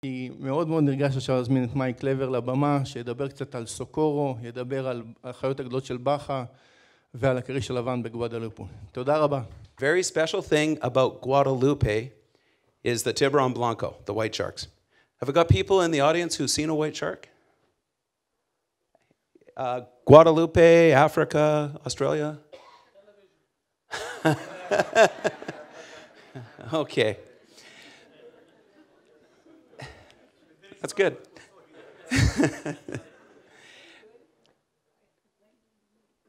אני מאוד מאוד נרגש עכשיו להזמין את מייק לבמה, שידבר קצת על סוקורו, ידבר על החיות הגדולות של באחה ועל הכריש הלבן בגוואדלופה. תודה רבה. Very special thing about Guadalupe is the tiburon blanco, the white sharks. Have we got people in the audience who've seen a white shark? Guadalupe, Africa, Australia? Okay. That's good.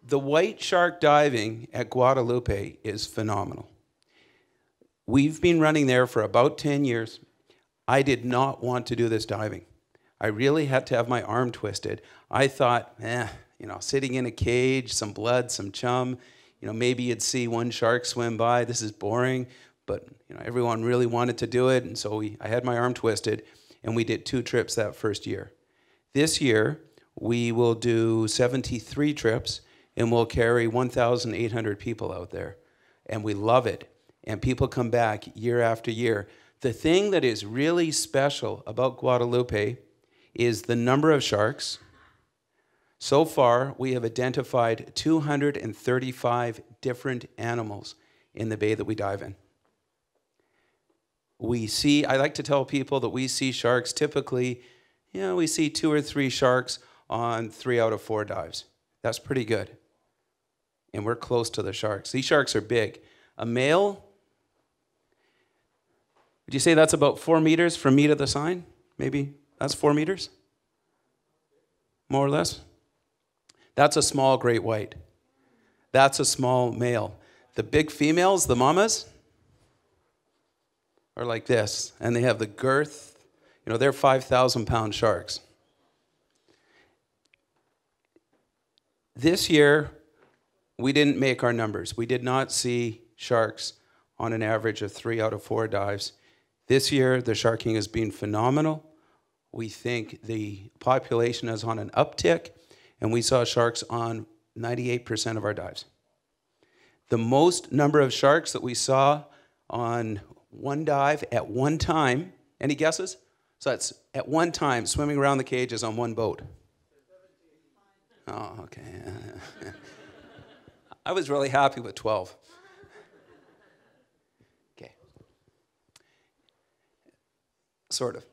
The white shark diving at Guadalupe is phenomenal. We've been running there for about 10 years. I did not want to do this diving. I really had to have my arm twisted. I thought, sitting in a cage, some blood, some chum, maybe you'd see one shark swim by. This is boring, but everyone really wanted to do it, and so I had my arm twisted, and we did 2 trips that first year. This year, we will do 73 trips, and we'll carry 1,800 people out there, and we love it, and people come back year after year. The thing that is really special about Guadalupe is the number of sharks. So far, we have identified 235 different animals in the bay that we dive in. I like to tell people that we see sharks typically, we see 2 or 3 sharks on 3 out of 4 dives. That's pretty good. And we're close to the sharks. These sharks are big. A male, would you say that's about 4 meters from me to the sign? Maybe that's 4 meters? More or less? That's a small great white. That's a small male. The big females, the mamas, are like this, and they have the girth. They're 5,000-pound sharks. This year, we didn't make our numbers. We did not see sharks on an average of 3 out of 4 dives. This year, the sharking has been phenomenal. We think the population is on an uptick, and we saw sharks on 98% of our dives. The most number of sharks that we saw on one dive at one time, any guesses? So that's at one time, swimming around the cages on one boat. Oh, okay. I was really happy with 12. Okay. Sort of.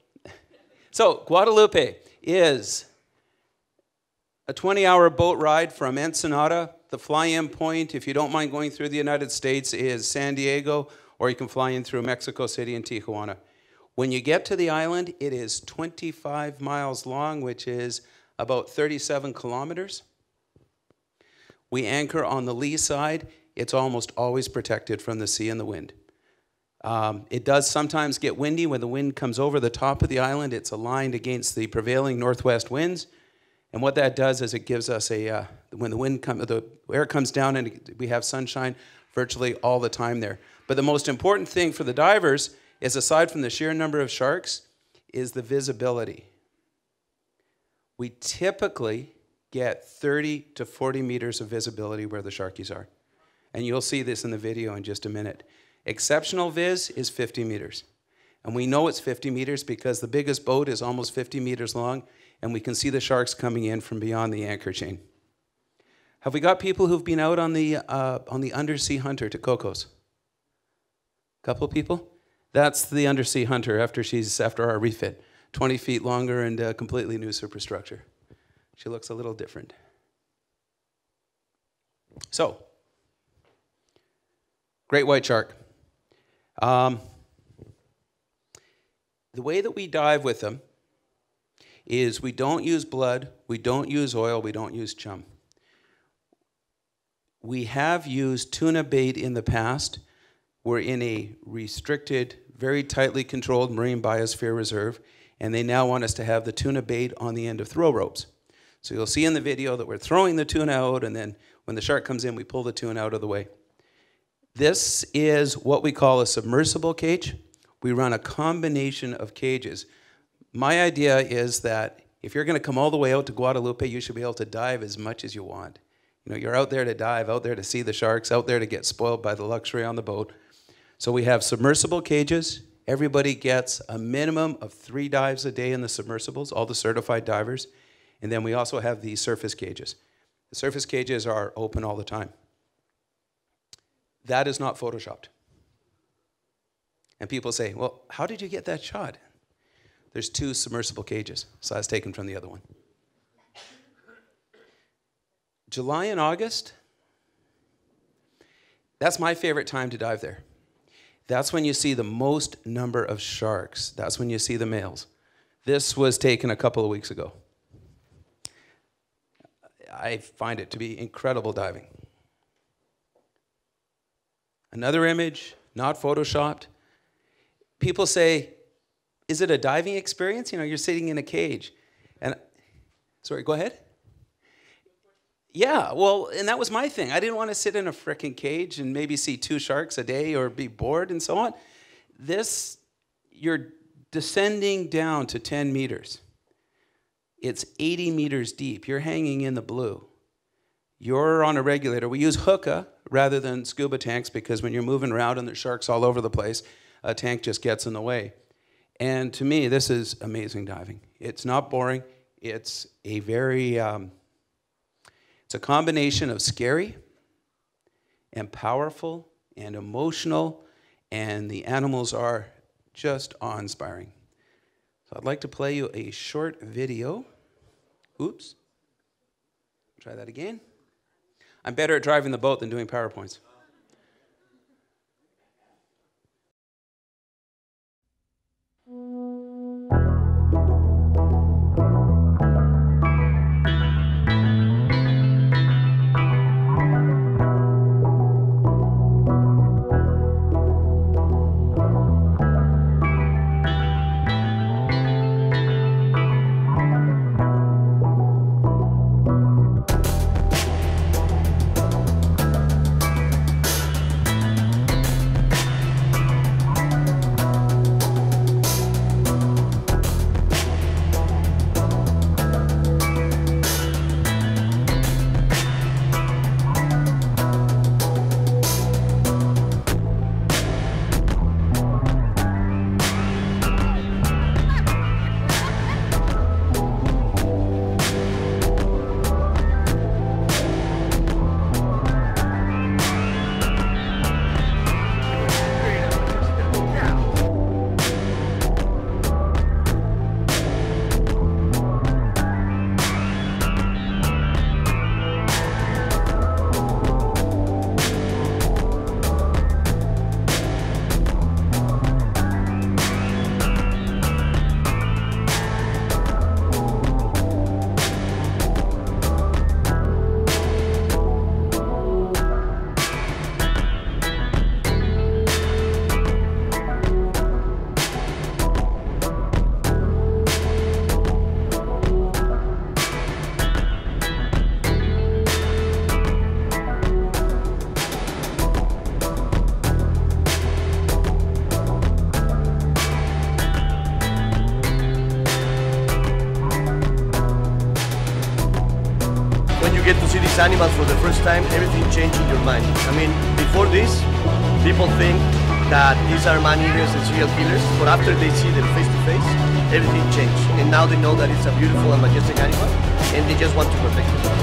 So Guadalupe is a 20-hour boat ride from Ensenada. The fly-in point, if you don't mind going through the United States, is San Diego, or you can fly in through Mexico City and Tijuana. When you get to the island, it is 25 miles long, which is about 37 kilometers. We anchor on the lee side. It's almost always protected from the sea and the wind. It does sometimes get windy. When the wind comes over the top of the island, it's aligned against the prevailing northwest winds. And what that does is it gives us when the air comes down and we have sunshine virtually all the time there. But the most important thing for the divers is, aside from the sheer number of sharks, is the visibility. We typically get 30 to 40 meters of visibility where the sharkies are. And you'll see this in the video in just a minute. Exceptional viz is 50 meters. And we know it's 50 meters because the biggest boat is almost 50 meters long, and we can see the sharks coming in from beyond the anchor chain. Have we got people who've been out on the Undersea Hunter to Cocos? Couple people? That's the Undersea Hunter after our refit. 20 feet longer and a completely new superstructure. She looks a little different. So, great white shark. The way that we dive with them is we don't use blood, we don't use oil, we don't use chum. We have used tuna bait in the past. We're in a restricted, very tightly controlled marine biosphere reserve, and they now want us to have the tuna bait on the end of throw ropes. So you'll see in the video that we're throwing the tuna out, and then when the shark comes in, we pull the tuna out of the way. This is what we call a submersible cage. We run a combination of cages. My idea is that if you're going to come all the way out to Guadalupe, you should be able to dive as much as you want. You know, you're out there to dive, out there to see the sharks, out there to get spoiled by the luxury on the boat. So we have submersible cages. Everybody gets a minimum of 3 dives a day in the submersibles, all the certified divers. And then we also have the surface cages. The surface cages are open all the time. That is not photoshopped. And people say, well, how did you get that shot? There's 2 submersible cages, so that's taken from the other one. July and August, that's my favorite time to dive there. That's when you see the most number of sharks. That's when you see the males. This was taken a couple of weeks ago. I find it to be incredible diving. Another image, not photoshopped. People say, is it a diving experience? You know, you're sitting in a cage. And, sorry, go ahead. Yeah, well, and that was my thing. I didn't want to sit in a frickin' cage and maybe see 2 sharks a day or be bored and so on. This, you're descending down to 10 meters. It's 80 meters deep. You're hanging in the blue. You're on a regulator. We use hookah rather than scuba tanks because when you're moving around and there's sharks all over the place, a tank just gets in the way. And to me, this is amazing diving. It's not boring. It's a very... it's a combination of scary and powerful and emotional, and the animals are just awe-inspiring. So I'd like to play you a short video. Oops. Try that again. I'm better at driving the boat than doing PowerPoints. Animals for the first time, everything changed in your mind. I mean, before this, people think that these are man-eaters and serial killers, but after they see them face to face, everything changed. And now they know that it's a beautiful and majestic animal, and they just want to protect it.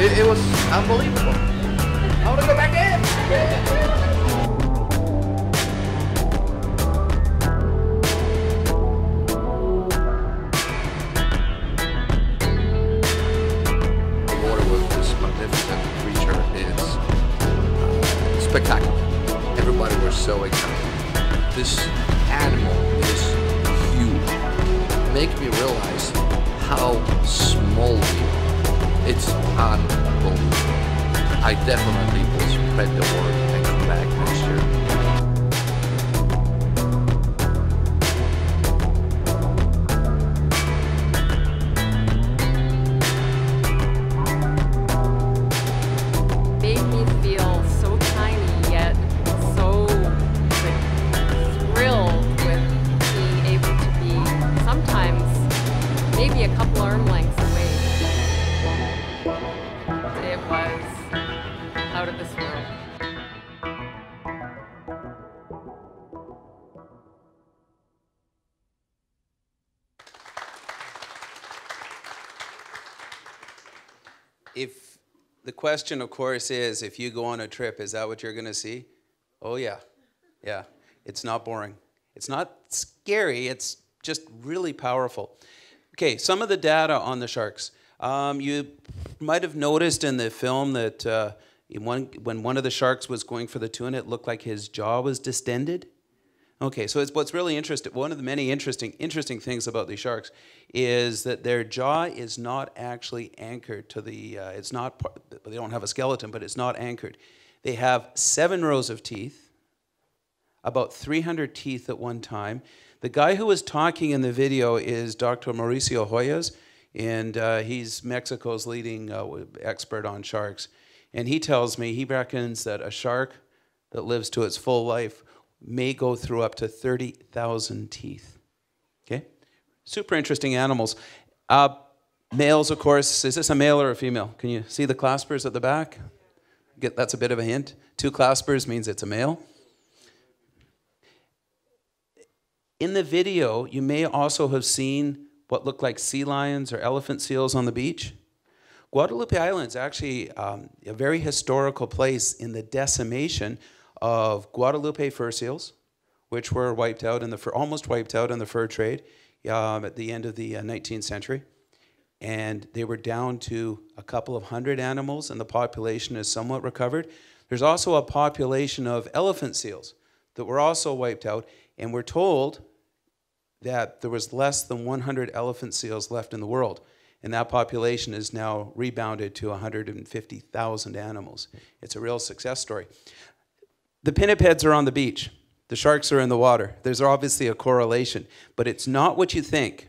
It was unbelievable. I want to go back in. spectacular. Everybody was so excited. This animal is huge. It makes me realize how small we are. It's unbelievable. I definitely will spread the word and come back next year. If the question, of course, is if you go on a trip, is that what you're going to see? Oh, yeah. Yeah. It's not boring. It's not scary. It's just really powerful. Okay, some of the data on the sharks. You might have noticed in the film that when one of the sharks was going for the tuna, it looked like his jaw was distended. Okay, so what's really interesting, one of the many interesting things about these sharks is that their jaw is not actually anchored to the, they don't have a skeleton, but it's not anchored. They have 7 rows of teeth, about 300 teeth at one time. The guy who was talking in the video is Dr. Mauricio Hoyos, and he's Mexico's leading expert on sharks. And he tells me he reckons that a shark that lives to its full life may go through up to 30,000 teeth. Okay? Super interesting animals. Males, of course. Is this a male or a female? Can you see the claspers at the back? That's a bit of a hint. 2 claspers means it's a male. In the video, you may also have seen what look like sea lions or elephant seals on the beach. Guadalupe Island is actually a very historical place in the decimation of Guadalupe fur seals, which were wiped out in the almost wiped out in the fur trade at the end of the 19th century. And they were down to a couple of hundred animals, and the population is somewhat recovered. There's also a population of elephant seals that were also wiped out, and we're told that there was less than 100 elephant seals left in the world. And that population is now rebounded to 150,000 animals. It's a real success story. The pinnipeds are on the beach. The sharks are in the water. There's obviously a correlation, but it's not what you think.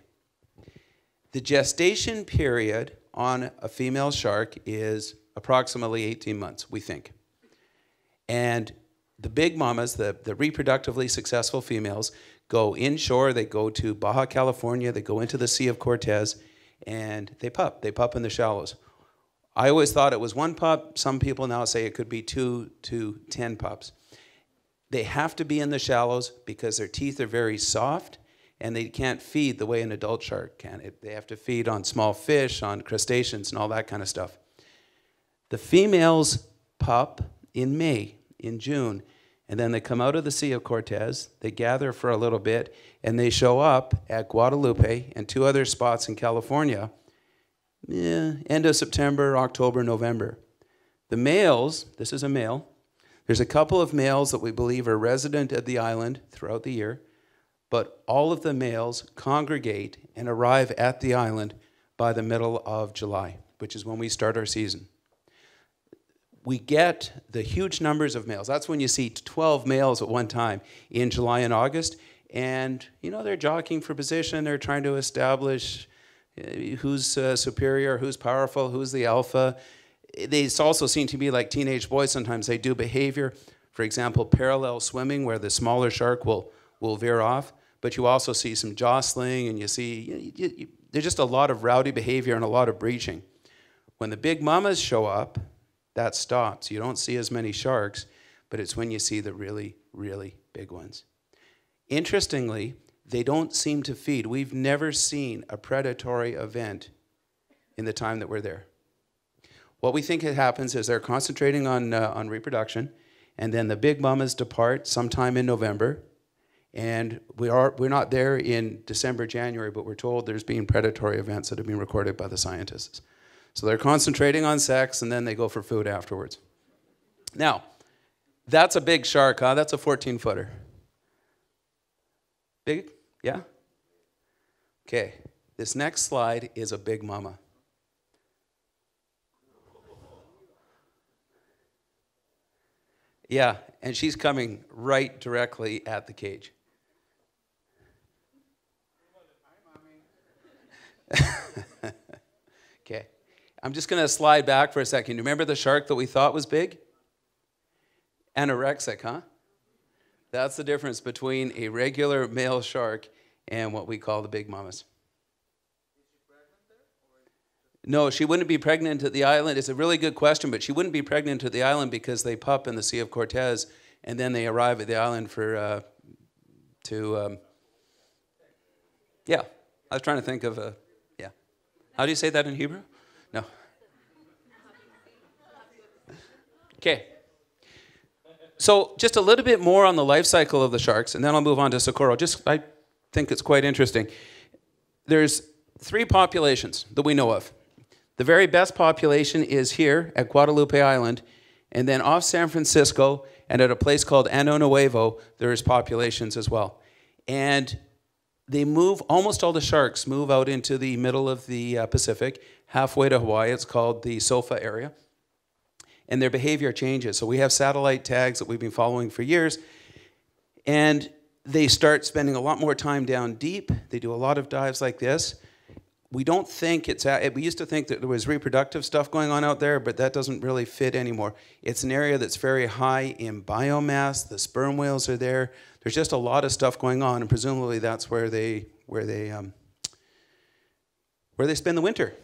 The gestation period on a female shark is approximately 18 months, we think. And the big mamas, the reproductively successful females, go inshore. They go to Baja California. They go into the Sea of Cortez, and they pup. They pup in the shallows. I always thought it was 1 pup. Some people now say it could be 2 to 10 pups. They have to be in the shallows because their teeth are very soft, and they can't feed the way an adult shark can. They have to feed on small fish, on crustaceans, and all that kind of stuff. The females pup in May, in June, and then they come out of the Sea of Cortez, they gather for a little bit, and they show up at Guadalupe and 2 other spots in California, end of September, October, November. The males, this is a male, there's a couple of males that we believe are resident at the island throughout the year, but all of the males congregate and arrive at the island by the middle of July, which is when we start our season. We get the huge numbers of males. That's when you see 12 males at one time in July and August. And, you know, they're jockeying for position. They're trying to establish who's superior, who's powerful, who's the alpha. They also seem to be like teenage boys. Sometimes they do behavior. For example, parallel swimming, where the smaller shark will veer off. But you also see some jostling, and you see, there's just a lot of rowdy behavior and a lot of breaching. When the big mamas show up, that stops. You don't see as many sharks, but it's when you see the really, really big ones. Interestingly, they don't seem to feed. We've never seen a predatory event in the time that we're there. What we think happens is they're concentrating on reproduction, and then the big mamas depart sometime in November, and we're not there in December, January, but we're told there's been predatory events that have been recorded by the scientists. So they're concentrating on sex, and then they go for food afterwards. Now, That's a big shark, huh? That's a 14-footer. Big? Yeah? Okay. This next slide is a big mama. Yeah, and she's coming right directly at the cage. Okay. I'm just going to slide back for a second. Remember the shark that we thought was big? Anorexic, huh? That's the difference between a regular male shark and what we call the big mamas. No, she wouldn't be pregnant at the island. It's a really good question, but she wouldn't be pregnant at the island because they pup in the Sea of Cortez, and then they arrive at the island for yeah. I was trying to think of yeah. How do you say that in Hebrew? No. Okay. So just a little bit more on the life cycle of the sharks, and then I'll move on to Socorro. I think it's quite interesting. There's 3 populations that we know of. The very best population is here at Guadalupe Island, and then off San Francisco and at a place called Ano Nuevo, there's populations as well. And they move, almost all the sharks move out into the middle of the Pacific, halfway to Hawaii. It's called the SOFA area. And their behavior changes. So we have satellite tags that we've been following for years, and they start spending a lot more time down deep. They do a lot of dives like this. We don't think we used to think that there was reproductive stuff going on out there, but that doesn't really fit anymore. It's an area that's very high in biomass. The sperm whales are there. There's just a lot of stuff going on, and presumably that's where they spend the winter.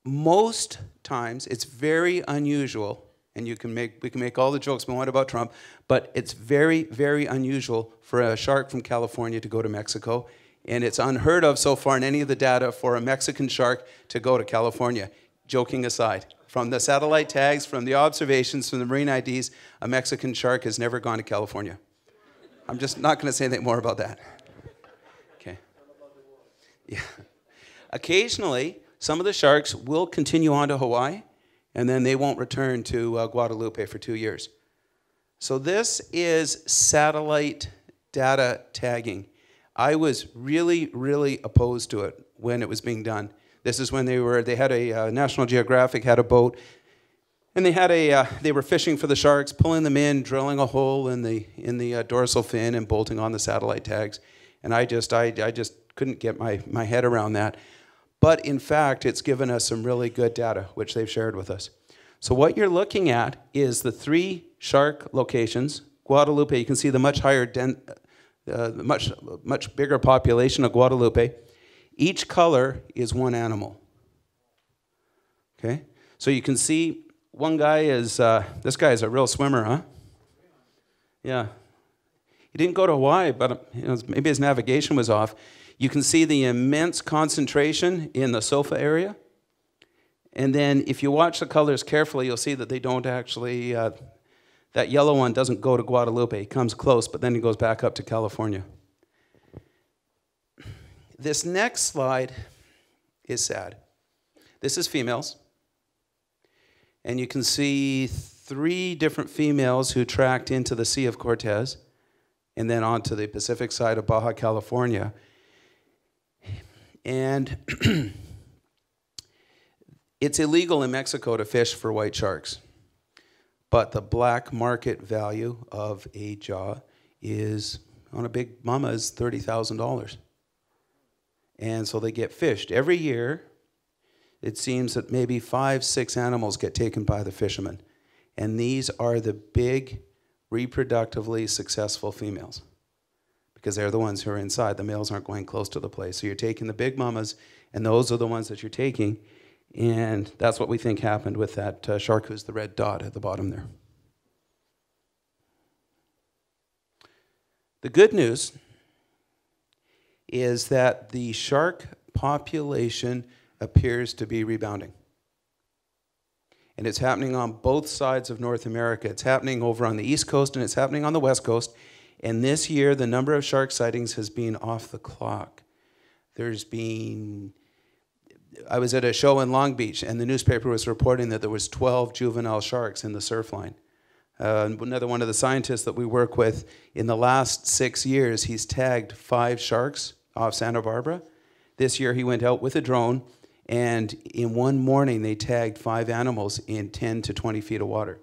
Most times, it's very unusual, and we can make all the jokes we want about Trump, but it's very, very unusual for a shark from California to go to Mexico, and it's unheard of so far in any of the data for a Mexican shark to go to California. Joking aside, from the satellite tags, from the observations, from the marine IDs, a Mexican shark has never gone to California. I'm just not going to say anything more about that. Okay. Yeah. Occasionally, some of the sharks will continue on to Hawaii, and then they won't return to Guadalupe for 2 years. So this is satellite data tagging. I was really, really opposed to it when it was being done. This is when they had a National Geographic had a boat, and they were fishing for the sharks, pulling them in, drilling a hole in the dorsal fin, and bolting on the satellite tags. And I just couldn't get my head around that. But in fact, it's given us some really good data, which they've shared with us. So what you're looking at is the 3 shark locations. Guadalupe, you can see the much higher, much bigger population of Guadalupe. Each color is one animal. Okay, so you can see one guy is this guy is a real swimmer, huh? Yeah, he didn't go to Hawaii, but maybe his navigation was off. You can see the immense concentration in the SOFA area. And then if you watch the colors carefully, you'll see that they don't actually, that yellow one doesn't go to Guadalupe. He comes close, but then he goes back up to California. This next slide is sad. This is females. And you can see 3 different females who tracked into the Sea of Cortez and then onto the Pacific side of Baja California. And it's illegal in Mexico to fish for white sharks. But the black market value of a jaw is, on a big mama, is $30,000. And so they get fished. Every year, it seems that maybe 5-6 animals get taken by the fishermen. And these are the big, reproductively successful females, because they're the ones who are inside. The males aren't going close to the place. So you're taking the big mamas, and those are the ones that you're taking. And that's what we think happened with that shark who's the red dot at the bottom there. The good news is that the shark population appears to be rebounding. And it's happening on both sides of North America. It's happening over on the East Coast, and it's happening on the West Coast. And this year, the number of shark sightings has been off the clock. I was at a show in Long Beach, and the newspaper was reporting that there was 12 juvenile sharks in the surf line. another one of the scientists that we work with, in the last 6 years, he's tagged 5 sharks off Santa Barbara. This year he went out with a drone, and in one morning they tagged 5 animals in 10 to 20 feet of water.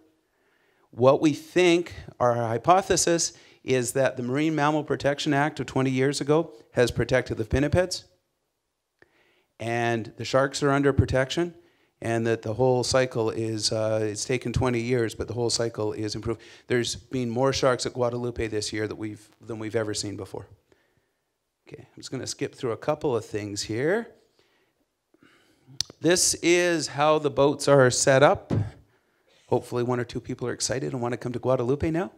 What we think, our hypothesis, is that the Marine Mammal Protection Act of 20 years ago has protected the pinnipeds, and the sharks are under protection, and that the whole cycle is, it's taken 20 years, but the whole cycle is improved. There's been more sharks at Guadalupe this year than we've ever seen before. Okay, I'm just going to skip through a couple of things here. This is how the boats are set up. Hopefully 1 or 2 people are excited and want to come to Guadalupe now.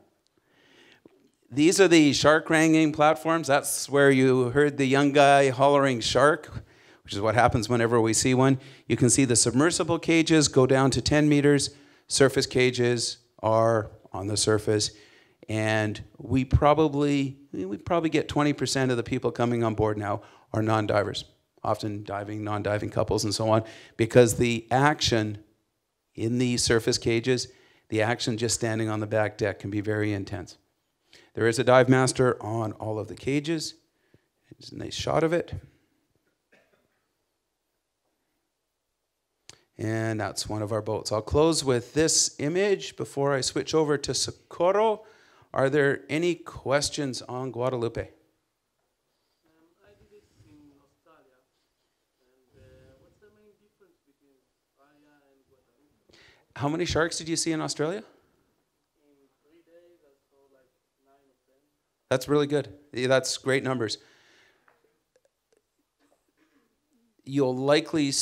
These are the shark wrangling platforms. That's where you heard the young guy hollering shark, which is what happens whenever we see one. You can see the submersible cages go down to 10 meters. Surface cages are on the surface. And we probably get 20% of the people coming on board now are non-divers, often diving, non-diving couples and so on, because the action in the surface cages, the action just standing on the back deck can be very intense. There is a dive master on all of the cages. It's a nice shot of it. And that's one of our boats. I'll close with this image before I switch over to Socorro. Are there any questions on Guadalupe? I did it in Australia. And what's the main difference between Bahia and Guadalupe? How many sharks did you see in Australia? In 3 days, I saw like 9 or 10. That's really good. Yeah, that's great numbers. You'll likely...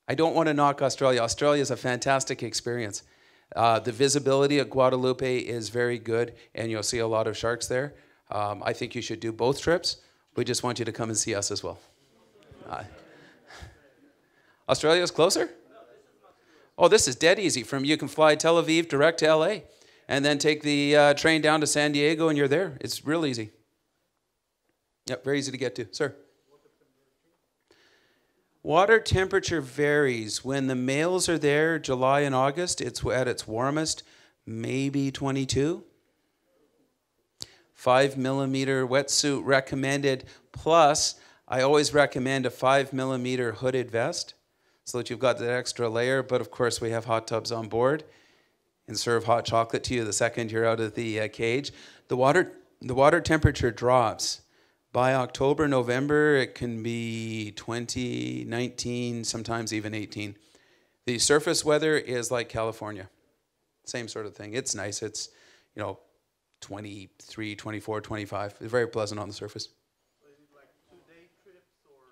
I don't want to knock Australia. Australia is a fantastic experience. The visibility at Guadalupe is very good, and you'll see a lot of sharks there. I think you should do both trips. We just want you to come and see us as well. Australia is closer? Oh, this is dead easy. You can fly Tel Aviv direct to LA, and then take the train down to San Diego, and you're there. It's real easy. Yep, very easy to get to. Sir? Water temperature varies. When the males are there, July and August, it's at its warmest, maybe 22. 5 millimeter wetsuit recommended. Plus, I always recommend a 5 millimeter hooded vest so that you've got that extra layer. But of course, we have hot tubs on board and serve hot chocolate to you the second you're out of the cage. The water temperature drops. By October, November, it can be 20, 19, sometimes even 18. The surface weather is like California. Same sort of thing. It's nice. It's, 23, 24, 25. It's very pleasant on the surface. So is it like 2-day trips or?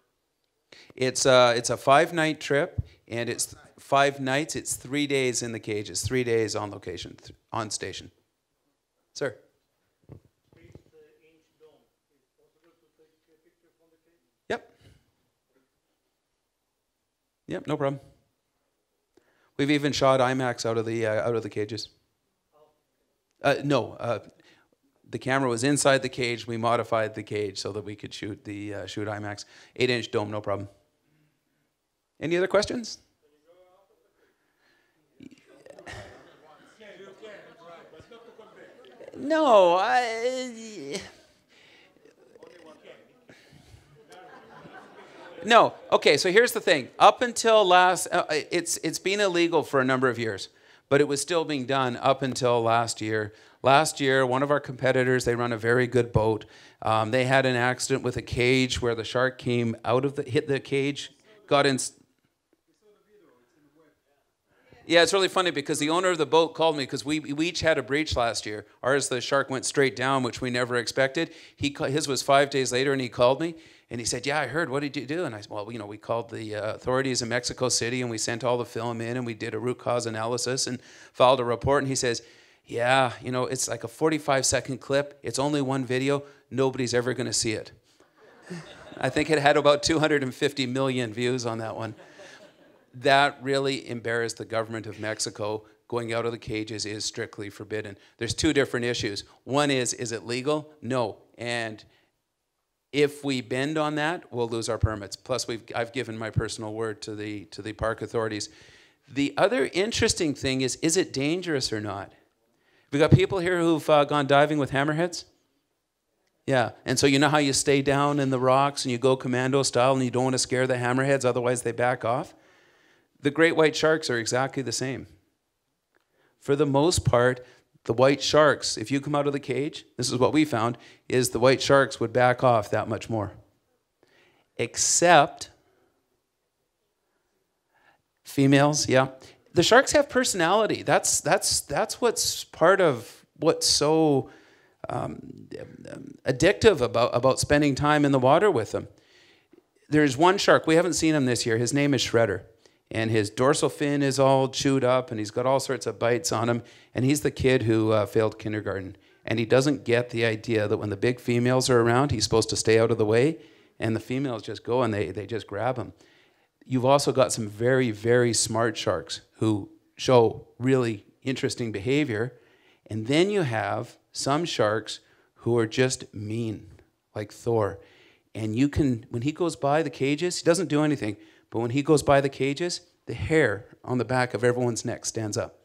It's a 5-night trip, and it's 5 nights. It's 3 days in the cage. It's 3 days on location, on station. Sir? Yep, no problem. We've even shot IMAX out of the cages. No, the camera was inside the cage. We modified the cage so that we could shoot IMAX. 8-inch dome, no problem. Any other questions? No, No. Okay, so here's the thing. Up until it's been illegal for a number of years, but it was still being done up until last year. Last year, one of our competitors, they run a very good boat. They had an accident with a cage where the shark came out of hit the cage, got in. Yeah, it's really funny because the owner of the boat called me because we each had a breach last year. Ours, the shark went straight down, which we never expected. His was 5 days later, and he called me. And he said, yeah, I heard. What did you do? And I said, well, we called the authorities in Mexico City, and we sent all the film in, and we did a root cause analysis and filed a report. And he says, yeah, it's like a 45-second clip. It's only one video. Nobody's ever going to see it. I think it had about 250 million views on that one. That really embarrassed the government of Mexico. Going out of the cages is strictly forbidden. There's 2 different issues. One is it legal? No. And if we bend on that, we'll lose our permits. Plus, I've given my personal word to the park authorities. The other interesting thing is it dangerous or not? We got people here who've gone diving with hammerheads? Yeah, and so you know how you stay down in the rocks and you go commando style and you don't want to scare the hammerheads, otherwise they back off? The great white sharks are exactly the same. For the most part, the white sharks, if you come out of the cage, this is what we found, is the white sharks would back off that much more. Except females, yeah. The sharks have personality. That's what's part of what's so addictive about spending time in the water with them. There's one shark, we haven't seen him this year, his name is Shredder. And his dorsal fin is all chewed up and he's got all sorts of bites on him. And he's the kid who failed kindergarten. And he doesn't get the idea that when the big females are around, he's supposed to stay out of the way. And the females just go and they just grab him. You've also got some very, very smart sharks who show really interesting behavior. And then you have some sharks who are just mean, like Thor. And you can, when he goes by the cages, he doesn't do anything. But when he goes by the cages, the hair on the back of everyone's neck stands up.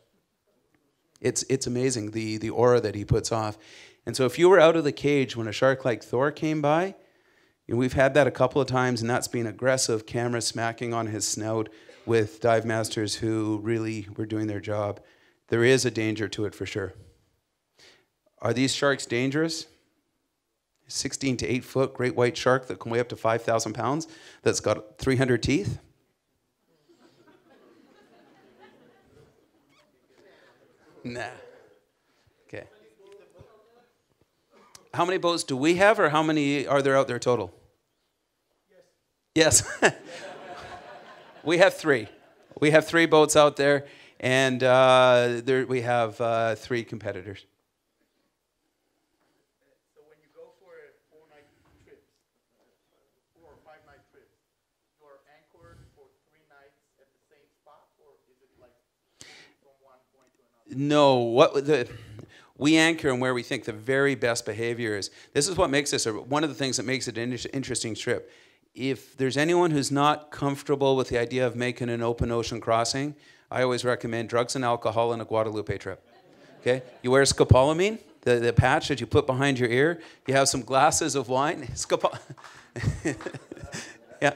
It's amazing, the aura that he puts off. And so if you were out of the cage when a shark like Thor came by, and we've had that a couple of times, and that's been aggressive camera smacking on his snout with dive masters who really were doing their job. There is a danger to it for sure. Are these sharks dangerous? 16 to 8 foot great white shark that can weigh up to 5,000 pounds that's got 300 teeth? Nah. Okay. How many boats do we have, or how many are there out there total? Yes. We have 3. We have 3 boats out there, and we have 3 competitors. No, we anchor in where we think the very best behavior is. This is what makes this one of the things that makes it an interesting trip. If there's anyone who's not comfortable with the idea of making an open ocean crossing, I always recommend drugs and alcohol in a Guadalupe trip. Okay, you wear scopolamine, the patch that you put behind your ear. You have some glasses of wine. Yeah.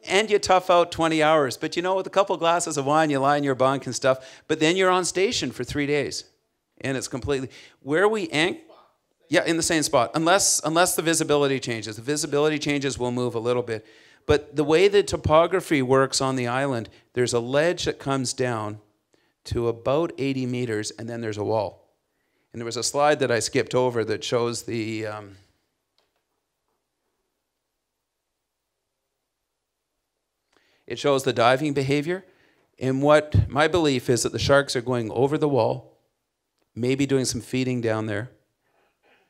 And you tough out 20 hours. But you know, with a couple glasses of wine, you lie in your bunk and stuff. But then you're on station for 3 days. And it's completely... Where we anchor... Yeah, in the same spot. Unless the visibility changes. The visibility changes, we'll move a little bit. But the way the topography works on the island, there's a ledge that comes down to about 80 meters, and then there's a wall. And there was a slide that I skipped over that shows the... It shows the diving behavior. And what my belief is that the sharks are going over the wall, maybe doing some feeding down there.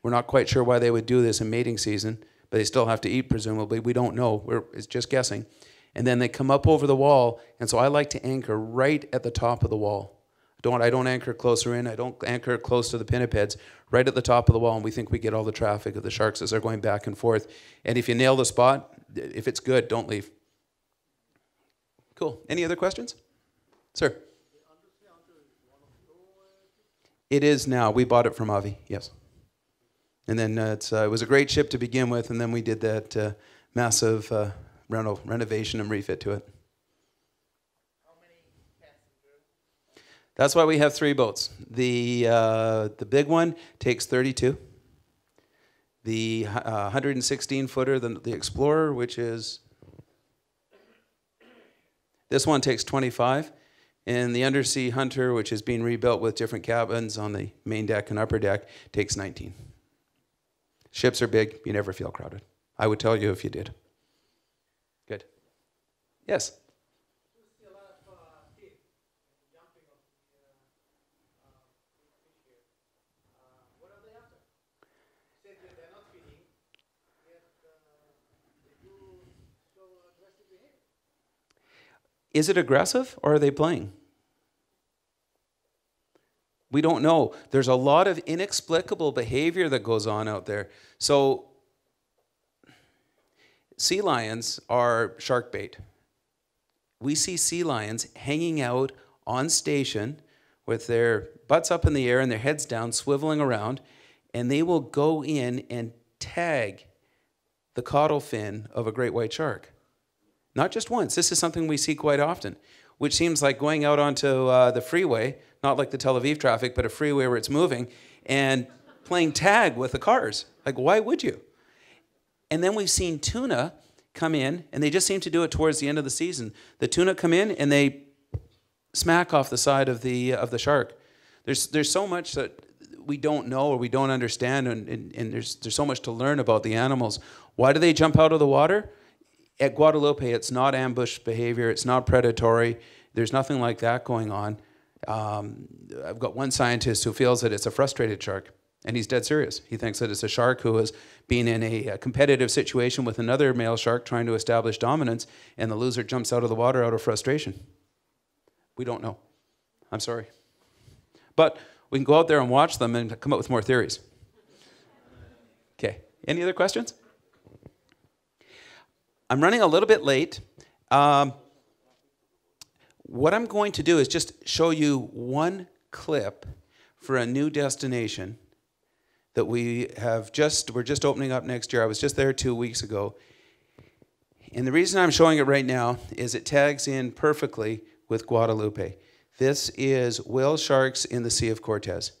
We're not quite sure why they would do this in mating season, but they still have to eat, presumably. We don't know. It's just guessing. And then they come up over the wall, and so I like to anchor right at the top of the wall. I don't anchor closer in. I don't anchor close to the pinnipeds. Right at the top of the wall, and we think we get all the traffic of the sharks as they're going back and forth. And if you nail the spot, if it's good, don't leave. Cool. Any other questions? Sir? It is now. We bought it from Avi, yes. And then it was a great ship to begin with, and then we did that massive renovation and refit to it. How many passengers? That's why we have 3 boats. The big one takes 32. The 116-footer, the Explorer, which is... This one takes 25, and the Undersea Hunter, which is being rebuilt with different cabins on the main deck and upper deck, takes 19. Ships are big. You never feel crowded. I would tell you if you did. Good. Yes? You see a lot of kids jumping off the fish here. What are they after? You said that they're not feeding, yet they do show aggressive behavior. Is it aggressive, or are they playing? We don't know. There's a lot of inexplicable behavior that goes on out there. So sea lions are shark bait. We see sea lions hanging out on station with their butts up in the air and their heads down, swiveling around, and they will go in and tag the caudal fin of a great white shark. Not just once. This is something we see quite often, which seems like going out onto the freeway, not like the Tel Aviv traffic, but a freeway where it's moving, and playing tag with the cars. Like, why would you? And then we've seen tuna come in, and they just seem to do it towards the end of the season. The tuna come in, and they smack off the side of the shark. There's so much that we don't know or we don't understand, and there's so much to learn about the animals. Why do they jump out of the water? At Guadalupe, it's not ambush behavior. It's not predatory. There's nothing like that going on. I've got one scientist who feels that it's a frustrated shark, and he's dead serious. He thinks that it's a shark who has been in a competitive situation with another male shark trying to establish dominance, and the loser jumps out of the water out of frustration. We don't know. I'm sorry. But we can go out there and watch them and come up with more theories. Okay. Any other questions? I'm running a little bit late. What I'm going to do is just show you one clip for a new destination that we're just opening up next year. I was just there 2 weeks ago. And the reason I'm showing it right now is it tags in perfectly with Guadalupe. This is whale sharks in the Sea of Cortez.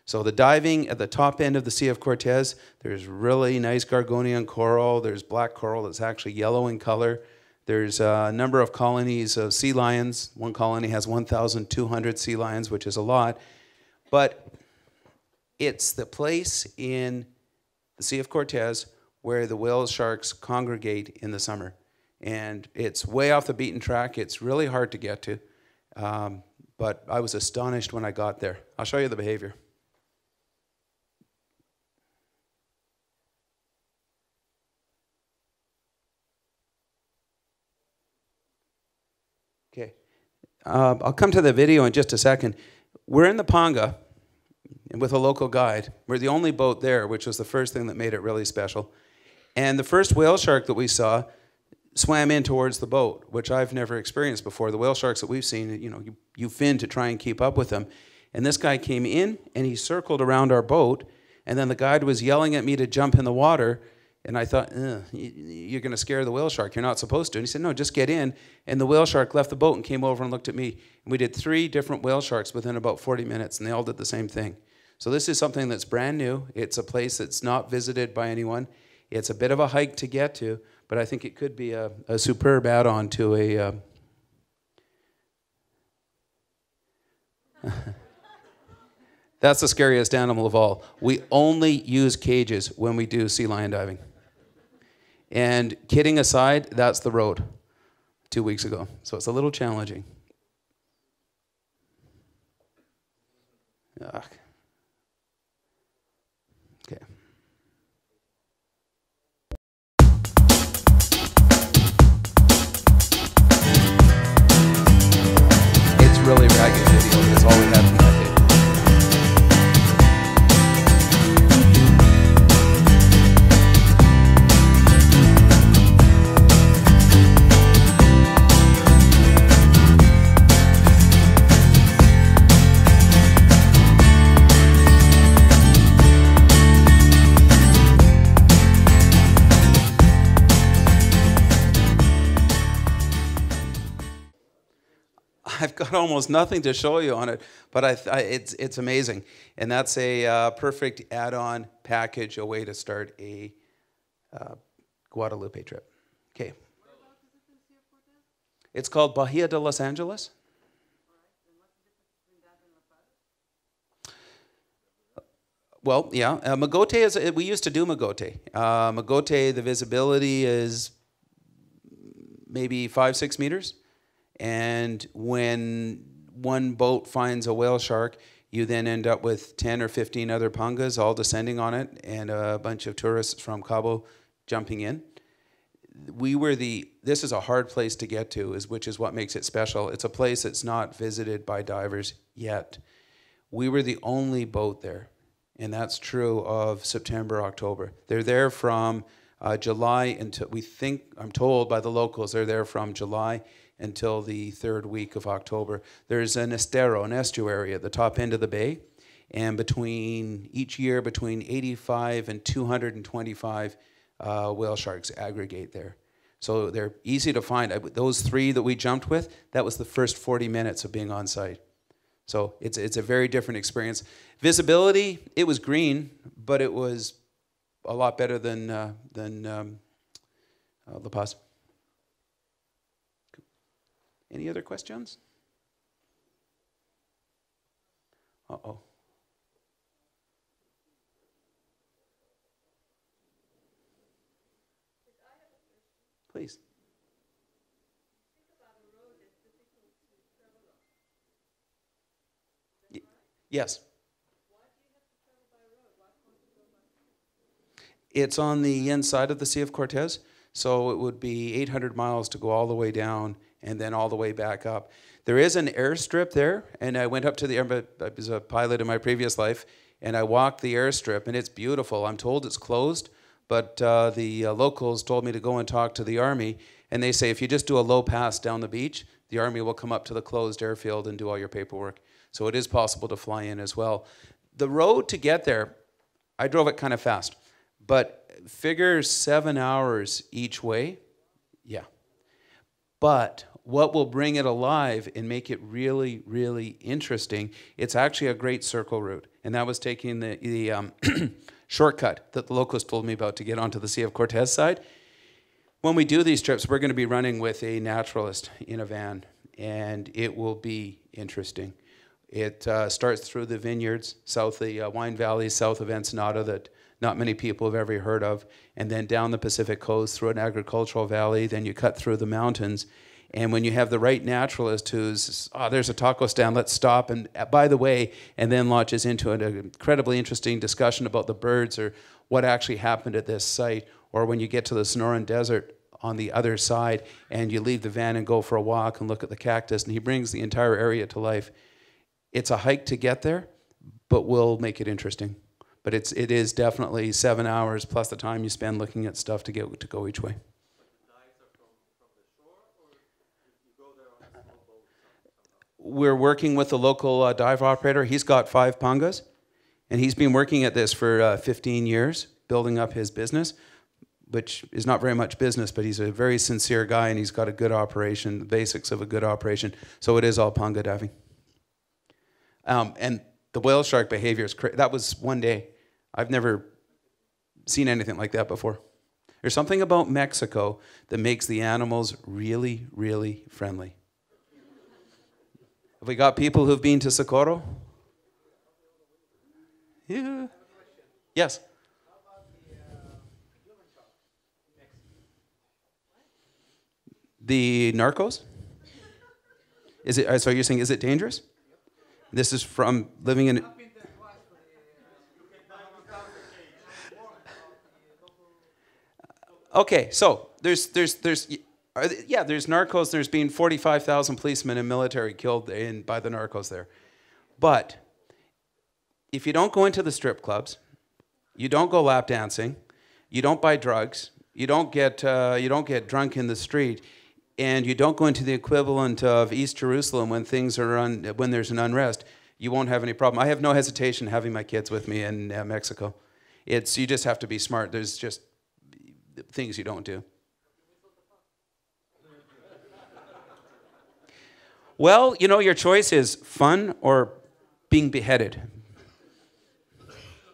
So the diving at the top end of the Sea of Cortez, there's really nice Gorgonian coral. There's black coral that's actually yellow in color. There's a number of colonies of sea lions. One colony has 1,200 sea lions, which is a lot. But it's the place in the Sea of Cortez where the whale sharks congregate in the summer. And it's way off the beaten track. It's really hard to get to. But I was astonished when I got there. I'll show you the behavior. Okay. I'll come to the video in just a second. We're in the Panga with a local guide. We're the only boat there, which was the first thing that made it really special. And the first whale shark that we saw swam in towards the boat, which I've never experienced before. The whale sharks that we've seen, you fin to try and keep up with them. And this guy came in, and he circled around our boat, and then the guide was yelling at me to jump in the water, and I thought, you're going to scare the whale shark. You're not supposed to. And he said, no, just get in. And the whale shark left the boat and came over and looked at me. And we did 3 different whale sharks within about 40 minutes, and they all did the same thing. So this is something that's brand new. It's a place that's not visited by anyone. It's a bit of a hike to get to, but I think it could be a superb add-on to a... That's the scariest animal of all. We only use cages when we do sea lion diving. And kidding aside, that's the road 2 weeks ago. So it's a little challenging. Ugh. Okay. It's really ragged video. That's all we have from that day. I've got almost nothing to show you on it, but it's amazing. And that's a perfect add-on package, a way to start a Guadalupe trip. Okay. It's called Bahia De Los Ngeles. Well, yeah, Magote is, we used to do Magote. Magote, the visibility is maybe 5-6 meters. And when one boat finds a whale shark, you then end up with 10 or 15 other pangas all descending on it and a bunch of tourists from Cabo jumping in. This is a hard place to get to, which is what makes it special. It's a place that's not visited by divers yet. We were the only boat there, and that's true of September, October. They're there from July until, I'm told by the locals, they're there from July until the 3rd week of October. There's an estero, an estuary at the top end of the bay, and each year between 85 and 225 whale sharks aggregate there. So they're easy to find. Those 3 that we jumped with, that was the first 40 minutes of being on site. So it's a very different experience. Visibility, it was green, but it was a lot better than La Paz. Any other questions? Uh-oh. Please. Yes. It's on the inside of the Sea of Cortez, so it would be 800 miles to go all the way down and then all the way back up. There is an airstrip there, and I went up to I was a pilot in my previous life, and I walked the airstrip, and it's beautiful. I'm told it's closed, but the locals told me to go and talk to the Army, and they say if you just do a low pass down the beach, the Army will come up to the closed airfield and do all your paperwork. So it is possible to fly in as well. The road to get there, I drove it kind of fast, but figure 7 hours each way, yeah. But what will bring it alive and make it really, really interesting, it's actually a great circle route. And that was taking the shortcut that the locals told me about to get onto the Sea of Cortez side. When we do these trips, we're going to be running with a naturalist in a van, and it will be interesting. It starts through the vineyards, the wine valleys south of Ensenada that not many people have ever heard of, and then down the Pacific coast through an agricultural valley, then you cut through the mountains. And when you have the right naturalist who's, there's a taco stand, let's stop, and by the way, and then launches into an incredibly interesting discussion about the birds or what actually happened at this site, or when you get to the Sonoran Desert on the other side, and you leave the van and go for a walk and look at the cactus, and he brings the entire area to life. It's a hike to get there, but we'll make it interesting. But it is definitely 7 hours plus the time you spend looking at stuff to go each way. We're working with the local dive operator. He's got 5 pangas, and he's been working at this for 15 years, building up his business, which is not very much business, but he's a very sincere guy, and he's got a good operation, the basics of a good operation. So it is all panga diving. And the whale shark behavior is crazy. That was one day. I've never seen anything like that before. There's something about Mexico that makes the animals really, really friendly. Have we got people who've been to Socorro? Yeah. Yes. The narcos? Is it? So you're saying, is it dangerous? This is from living in. Okay, so there's narcos. There's been 45,000 policemen and military killed by the narcos there. But if you don't go into the strip clubs, you don't go lap dancing, you don't buy drugs, you don't get drunk in the street, and you don't go into the equivalent of East Jerusalem when things are when there's an unrest, you won't have any problem. I have no hesitation having my kids with me in Mexico. You just have to be smart. There's just things you don't do. Well, your choice is fun or being beheaded.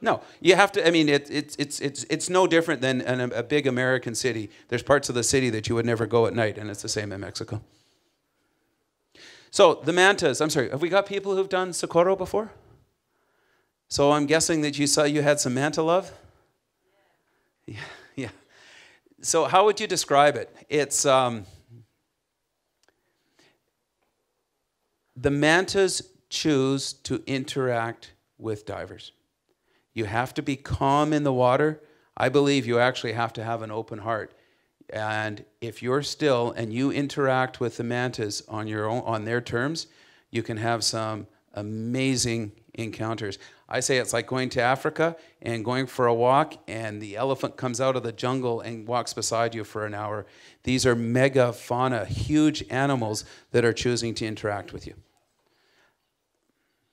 No, you have to. I mean, it's no different than a big American city. There's parts of the city that you would never go at night, and it's the same in Mexico. So the mantas. I'm sorry. Have we got people who've done Socorro before? So I'm guessing that you had some manta love. Yeah. So how would you describe it? It's the mantas choose to interact with divers. You have to be calm in the water. I believe you actually have to have an open heart. And if you're still and you interact with the mantas on their terms, you can have some amazing encounters. I say it's like going to Africa and going for a walk, and the elephant comes out of the jungle and walks beside you for an hour. These are mega fauna, huge animals that are choosing to interact with you.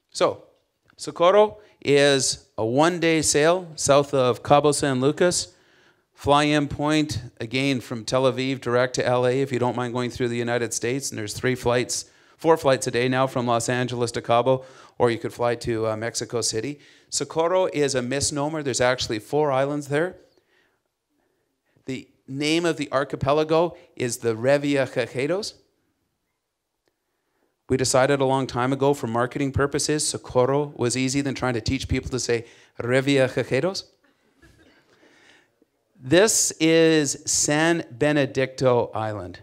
So, Socorro is a one-day sail south of Cabo San Lucas. Fly-in point, again, from Tel Aviv direct to LA, if you don't mind going through the United States. And there's 4 flights a day now from Los Angeles to Cabo, or you could fly to Mexico City. Socorro is a misnomer. There's actually 4 islands there. The name of the archipelago is the Revillagigedos. We decided a long time ago, for marketing purposes, Socorro was easier than trying to teach people to say Revillagigedos. This is San Benedicto Island.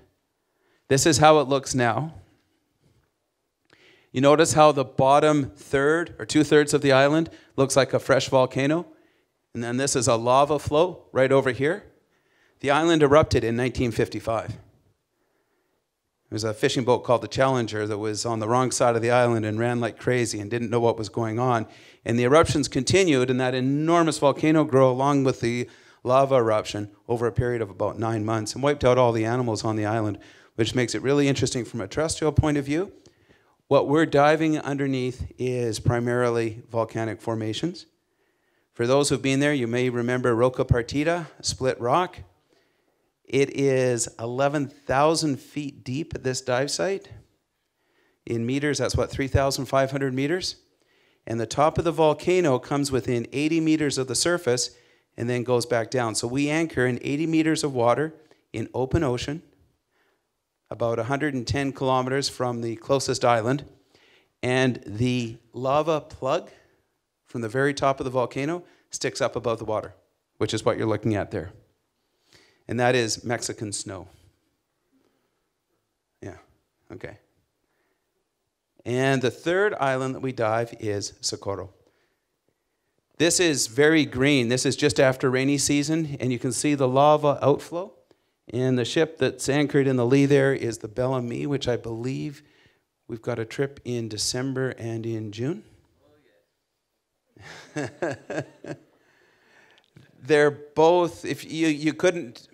This is how it looks now. You notice how the bottom third or 2/3 of the island looks like a fresh volcano? And then this is a lava flow right over here. The island erupted in 1955. There was a fishing boat called the Challenger that was on the wrong side of the island and ran like crazy and didn't know what was going on. And the eruptions continued, and that enormous volcano grew along with the lava eruption over a period of about 9 months and wiped out all the animals on the island, which makes it really interesting from a terrestrial point of view. What we're diving underneath is primarily volcanic formations. For those who've been there, you may remember Roca Partida, a split rock. It is 11,000 feet deep at this dive site. In meters, that's what, 3,500 meters? And the top of the volcano comes within 80 meters of the surface and then goes back down. So we anchor in 80 meters of water in open ocean, about 110 kilometers from the closest island. And the lava plug from the very top of the volcano sticks up above the water, which is what you're looking at there. And that is Mexican snow. Yeah, okay. And the third island that we dive is Socorro. This is very green. This is just after rainy season, and you can see the lava outflow. And the ship that's anchored in the lee there is the Bellamy, which I believe we've got a trip in December and in June. Oh, yes. They're both, if you couldn't,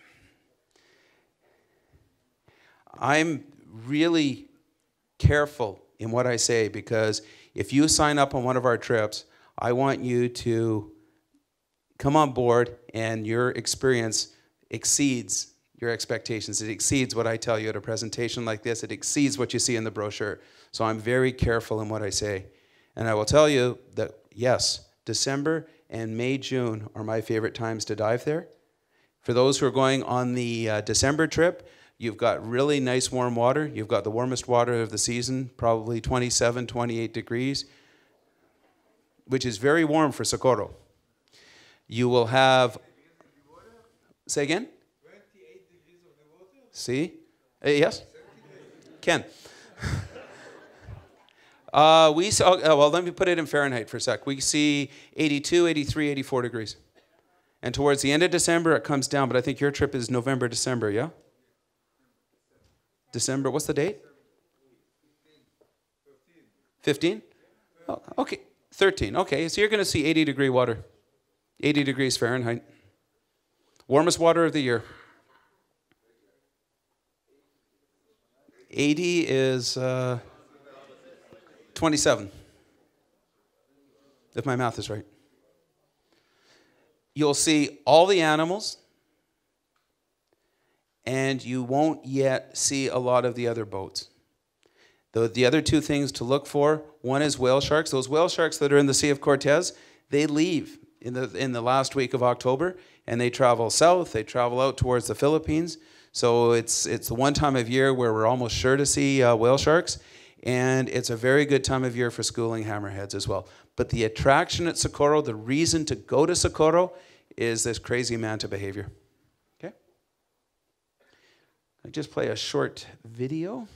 I'm really careful in what I say, because if you sign up on one of our trips, I want you to come on board and your experience exceeds your expectations. It exceeds what I tell you at a presentation like this. It exceeds what you see in the brochure. So I'm very careful in what I say. And I will tell you that, yes, December and May, June are my favorite times to dive there. For those who are going on the December trip, you've got really nice warm water. You've got the warmest water of the season, probably 27, 28 degrees, which is very warm for Socorro. You will have, say again? 28 degrees of the water? See? Yes? Ken. We saw, well, let me put it in Fahrenheit for a sec. We see 82, 83, 84 degrees. And towards the end of December, it comes down, but I think your trip is November, December, yeah? December, what's the date? 15? Oh, okay, 13. Okay, so you're going to see 80 degree water. 80 degrees Fahrenheit. Warmest water of the year. 80 is 27, if my math is right. You'll see all the animals, and you won't yet see a lot of the other boats. The other two things to look for, one is whale sharks. Those whale sharks that are in the Sea of Cortez, they leave in the last week of October, and they travel south, they travel out towards the Philippines. So it's the one time of year where we're almost sure to see whale sharks, and it's a very good time of year for schooling hammerheads as well. But the attraction at Socorro, the reason to go to Socorro, is this crazy manta behavior. Okay? I just play a short video.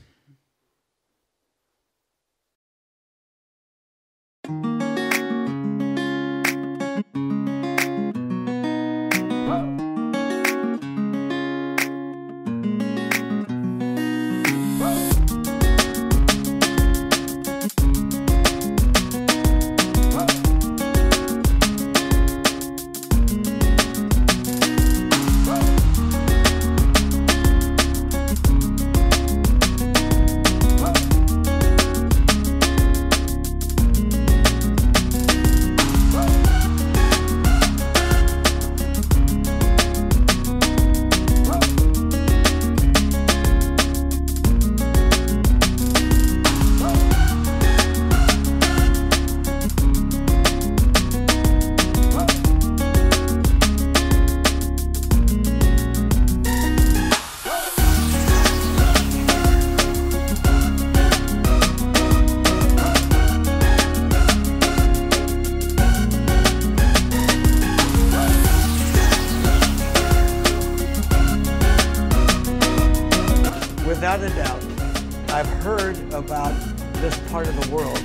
about this part of the world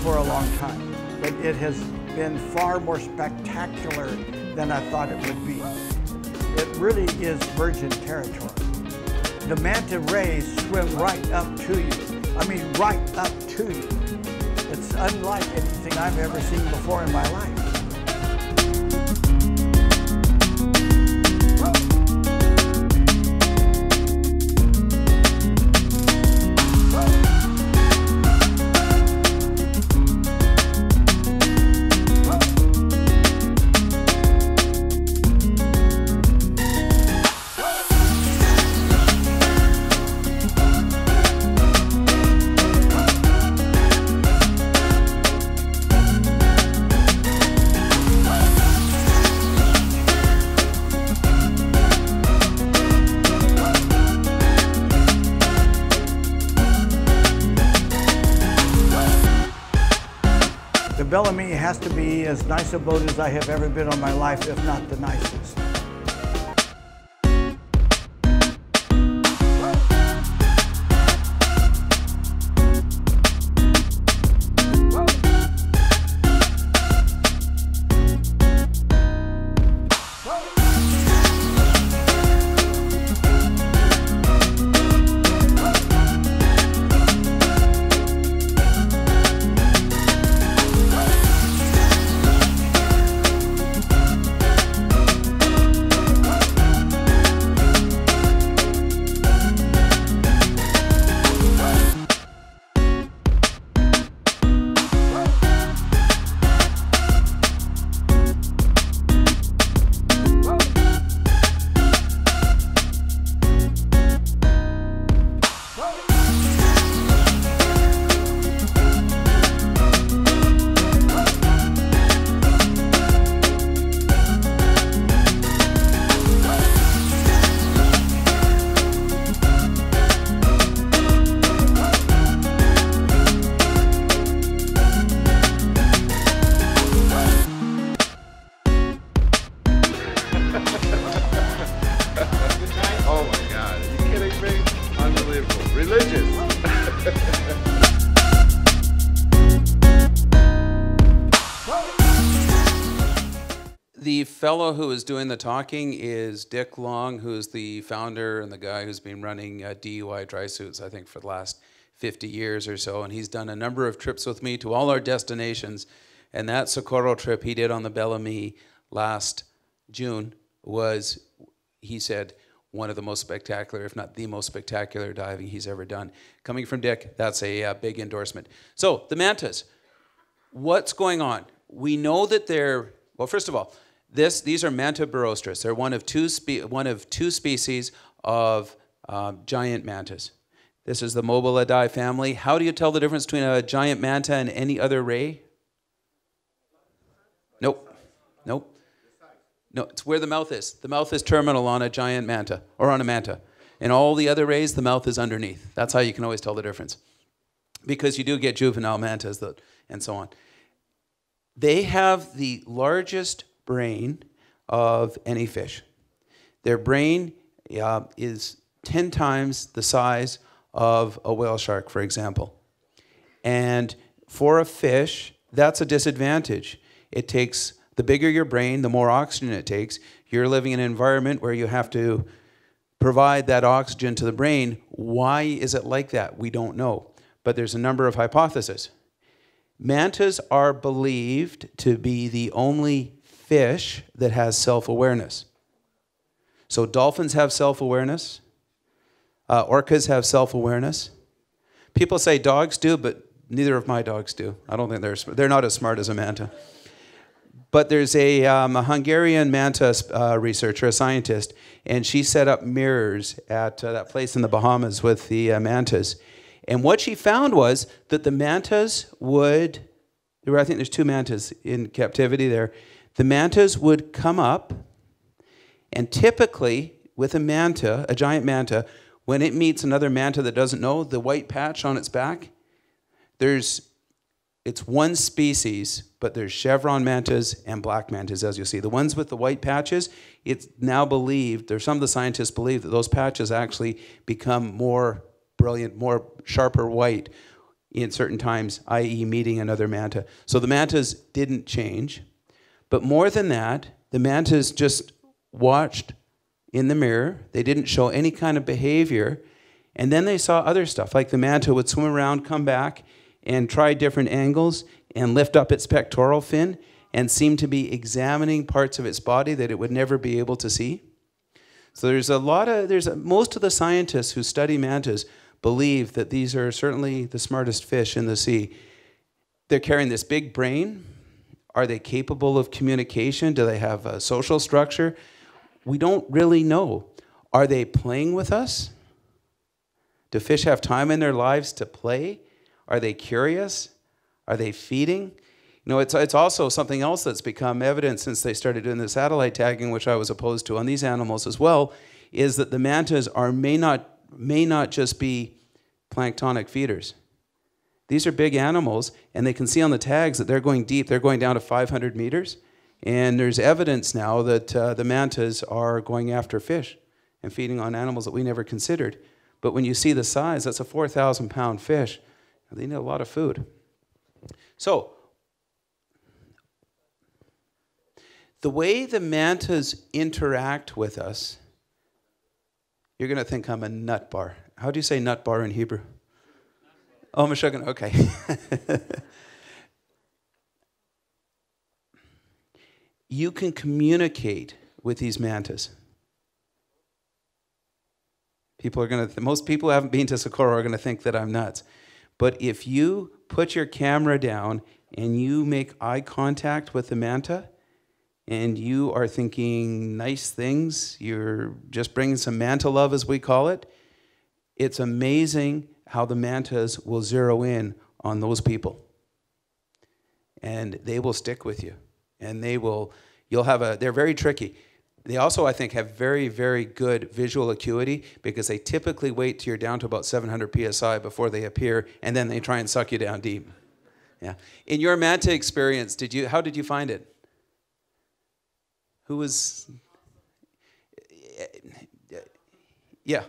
for a long time, but it has been far more spectacular than I thought it would be. It really is virgin territory. The manta rays swim right up to you. I mean, right up to you. It's unlike anything I've ever seen before in my life. Bellamy has to be as nice a boat as I have ever been on my life, if not the nicest. The fellow who is doing the talking is Dick Long, who's the founder and the guy who's been running DUI dry suits, I think, for the last 50 years or so. And he's done a number of trips with me to all our destinations. And that Socorro trip he did on the Bellamy last June was, he said, one of the most spectacular, if not the most spectacular diving he's ever done. Coming from Dick, that's a big endorsement. So, the mantas. What's going on? We know that they're, well, first of all, these are Manta barostris. They're one of two species of giant mantas. This is the Mobilidae family. How do you tell the difference between a giant manta and any other ray? Nope. Nope. No, it's where the mouth is. The mouth is terminal on a giant manta, or on a manta. In all the other rays, the mouth is underneath. That's how you can always tell the difference. Because you do get juvenile mantas and so on. They have the largest brain of any fish. Their brain is 10 times the size of a whale shark, for example. And for a fish, that's a disadvantage. It takes, the bigger your brain, the more oxygen it takes. You're living in an environment where you have to provide that oxygen to the brain. Why is it like that? We don't know. But there's a number of hypotheses. Mantas are believed to be the only fish that has self-awareness. So dolphins have self-awareness. Orcas have self-awareness. People say dogs do, but neither of my dogs do. I don't think they're not as smart as a manta. But there's a Hungarian manta researcher, a scientist, and she set up mirrors at that place in the Bahamas with the mantas. And what she found was that the mantas would, I think there's 2 mantas in captivity there, the mantas would come up, and typically with a manta, a giant manta, when it meets another manta that doesn't know, the white patch on its back, it's one species, but there's chevron mantas and black mantas, as you see. The ones with the white patches, it's now believed, some of the scientists believe that those patches actually become more brilliant, more sharper white in certain times, i.e. meeting another manta. So the mantas didn't change. But more than that, the mantas just watched in the mirror. They didn't show any kind of behavior. And then they saw other stuff, like the manta would swim around, come back, and try different angles and lift up its pectoral fin and seem to be examining parts of its body that it would never be able to see. So most of the scientists who study mantas believe that these are certainly the smartest fish in the sea. They're carrying this big brain. Are they capable of communication? Do they have a social structure? We don't really know. Are they playing with us? Do fish have time in their lives to play? Are they curious? Are they feeding? You know, it's also something else that's become evident since they started doing the satellite tagging, which I was opposed to on these animals as well, is that the mantas may not just be planktonic feeders. These are big animals, and they can see on the tags that they're going deep. They're going down to 500 meters, and there's evidence now that the mantas are going after fish and feeding on animals that we never considered. But when you see the size, that's a 4,000-pound fish. They need a lot of food. So, the way the mantas interact with us, you're going to think I'm a nut bar. How do you say nut bar in Hebrew? Oh, Meshuggah, okay. You can communicate with these mantas. Most people who haven't been to Socorro are going to think that I'm nuts. But if you put your camera down and you make eye contact with the manta, and you are thinking nice things, you're just bringing some manta love, as we call it, it's amazing how the mantas will zero in on those people. And they will stick with you. And they're very tricky. They also, I think, have very, very good visual acuity because they typically wait till you're down to about 700 PSI before they appear, and then they try and suck you down deep. Yeah. In your manta experience, how did you find it? Who was... Yeah.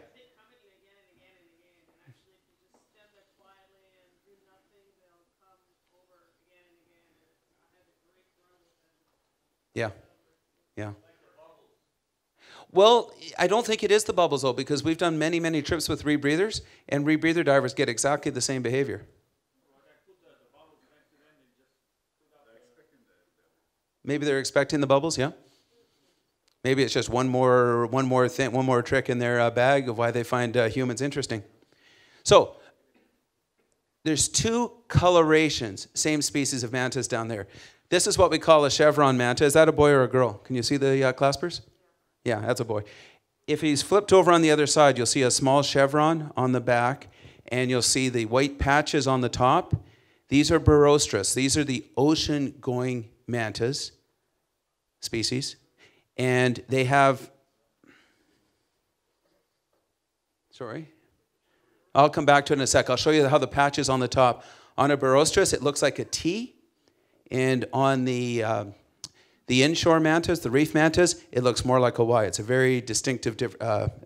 Yeah. Yeah. Well, I don't think it is the bubbles, though, because we've done many, many trips with rebreathers, and rebreather divers get exactly the same behavior. Maybe they're expecting the bubbles, yeah? Maybe it's just one more trick in their bag of why they find humans interesting. So, there's two colorations, same species of mantas down there. This is what we call a chevron manta. Is that a boy or a girl? Can you see the claspers? Yeah, that's a boy. If he's flipped over on the other side, you'll see a small chevron on the back, and you'll see the white patches on the top. These are Barostras. These are the ocean-going mantas species. And they have... Sorry. I'll come back to it in a sec. I'll show you how the patch is on the top. On a Barostras, it looks like a T. And on the inshore mantas, the reef mantas, it looks more like a Y. It's a very distinctive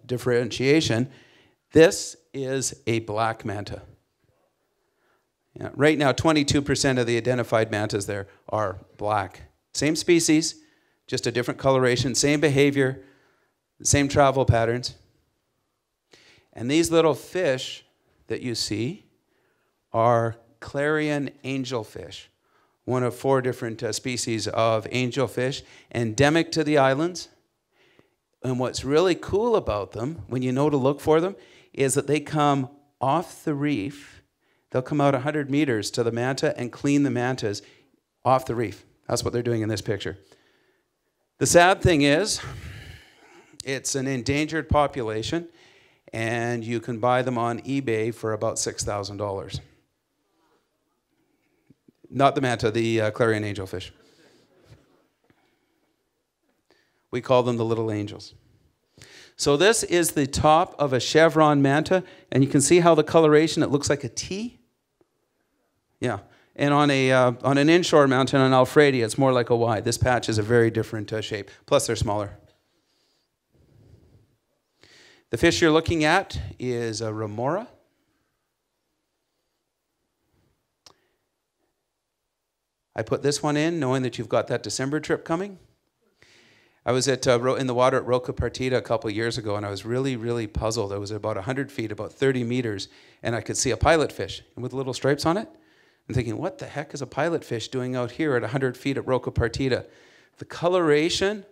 differentiation. This is a black manta. Yeah, right now, 22% of the identified mantas there are black. Same species, just a different coloration, same behavior, same travel patterns. And these little fish that you see are Clarion Angelfish, one of 4 different species of angelfish, endemic to the islands. And what's really cool about them, when you know to look for them, is that they come off the reef. They'll come out 100 meters to the manta and clean the mantas off the reef. That's what they're doing in this picture. The sad thing is, it's an endangered population, and you can buy them on eBay for about $6,000. Not the manta, the Clarion Angelfish. We call them the little angels. So this is the top of a chevron manta, and you can see how the coloration, it looks like a T. Yeah, and on an inshore manta, an Alfredi, it's more like a Y. This patch is a very different shape, plus they're smaller. The fish you're looking at is a remora. I put this one in knowing that you've got that December trip coming. I was in the water at Roca Partida a couple of years ago, and I was really, really puzzled. I was about 100 feet, about 30 meters, and I could see a pilot fish with little stripes on it. I'm thinking, what the heck is a pilot fish doing out here at 100 feet at Roca Partida? The coloration,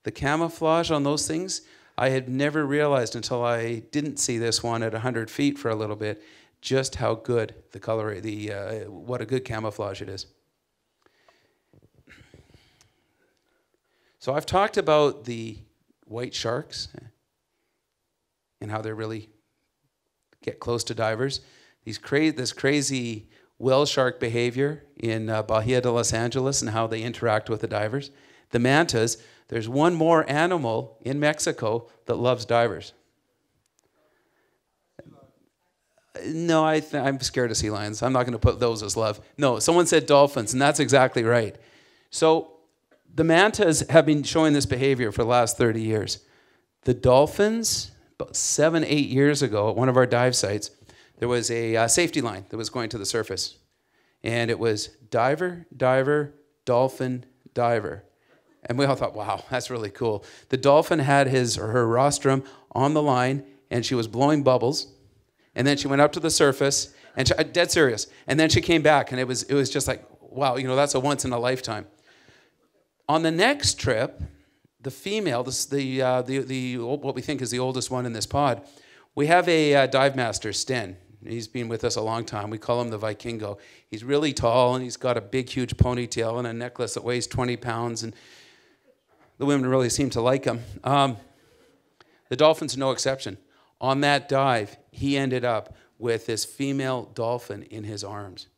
the camouflage on those things, I had never realized until I didn't see this one at 100 feet for a little bit, just how good the color, what a good camouflage it is. So I've talked about the white sharks and how they really get close to divers. This crazy whale shark behavior in Bahia de Los Ngeles and how they interact with the divers. The mantas, there's one more animal in Mexico that loves divers. No, I'm scared of sea lions. I'm not going to put those as love. No, someone said dolphins, and that's exactly right. So the mantas have been showing this behavior for the last 30 years. The dolphins, about 7-8 years ago at one of our dive sites, there was a safety line that was going to the surface. And it was diver, diver, dolphin, diver. And we all thought, wow, that's really cool. The dolphin had his or her rostrum on the line, and she was blowing bubbles. And then she went up to the surface, and dead serious. And then she came back, and it was just like, wow, that's a once in a lifetime. On the next trip, the female, what we think is the oldest one in this pod, we have a dive master, Sten. He's been with us a long time. We call him the Vikingo. He's really tall, and he's got a big, huge ponytail and a necklace that weighs 20 pounds, and the women really seem to like him. The dolphins are no exception. On that dive, he ended up with this female dolphin in his arms.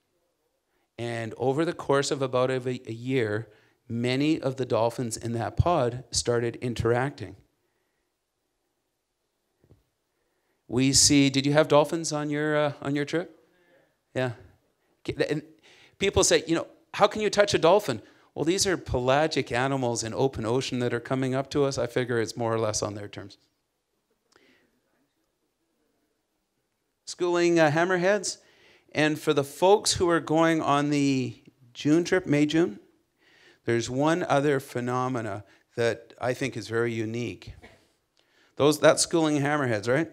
And over the course of about a year, many of the dolphins in that pod started interacting. We see, did you have dolphins on your trip? Yeah. And people say, how can you touch a dolphin? Well, these are pelagic animals in open ocean that are coming up to us. I figure it's more or less on their terms. Schooling hammerheads. And for the folks who are going on the June trip, May-June, there's one other phenomena that I think is very unique. That's schooling hammerheads, right?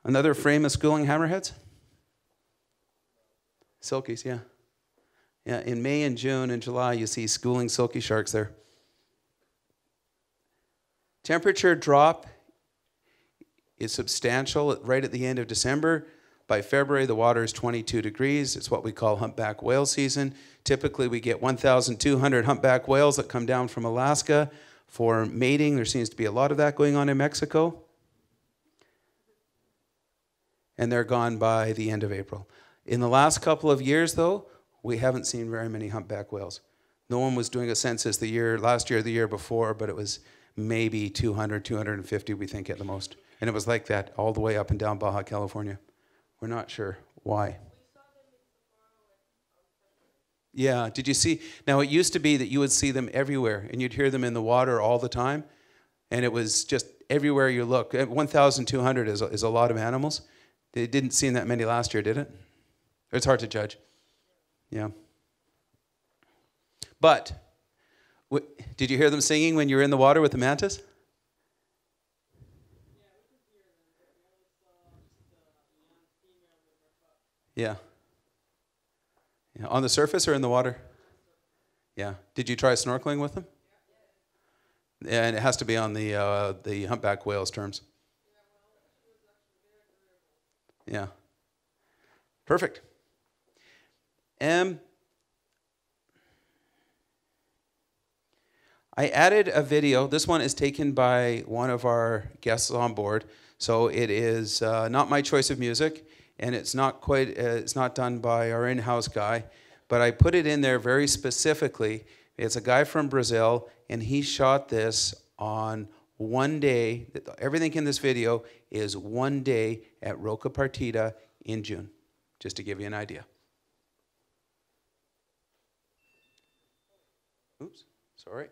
Another frame of schooling hammerheads? Silkies, yeah. Yeah, in May and June and July, you see schooling silky sharks there. Temperature drop is substantial right at the end of December. By February, the water is 22 degrees. It's what we call humpback whale season. Typically, we get 1,200 humpback whales that come down from Alaska for mating. There seems to be a lot of that going on in Mexico. And they're gone by the end of April. In the last couple of years, though, we haven't seen very many humpback whales. No one was doing a census last year, the year before, but it was maybe 200, 250, we think, at the most. And it was like that all the way up and down Baja, California. We're not sure why. Yeah, did you see? Now, it used to be that you would see them everywhere, and you'd hear them in the water all the time, and it was just everywhere you look. 1,200 is a lot of animals. They didn't seem that many last year, did it? It's hard to judge. Yeah. But, did you hear them singing when you were in the water with the mantas? Yeah. Yeah. On the surface or in the water? Yeah. Did you try snorkeling with them? Yeah, and it has to be on the humpback whale's terms. Yeah. Perfect. I added a video. This one is taken by one of our guests on board. So it is not my choice of music, and it's not done by our in-house guy, but I put it in there very specifically. It's a guy from Brazil, and he shot this on one day. Everything in this video is one day at Roca Partida in June, just to give you an idea. Oops, sorry.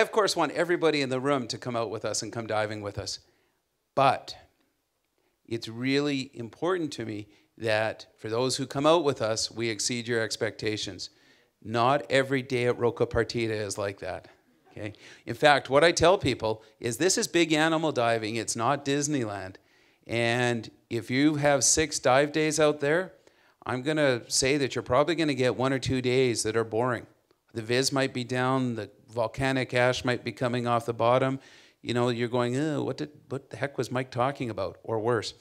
of course, want everybody in the room to come out with us and come diving with us. But it's really important to me that for those who come out with us, we exceed your expectations. Not every day at Roca Partida is like that. Okay? In fact, what I tell people is this is big animal diving. It's not Disneyland. And if you have 6 dive days out there, I'm going to say that you're probably going to get 1 or 2 days that are boring. The viz might be down, the volcanic ash might be coming off the bottom. You know, you're going, what the heck was Mike talking about? Or worse.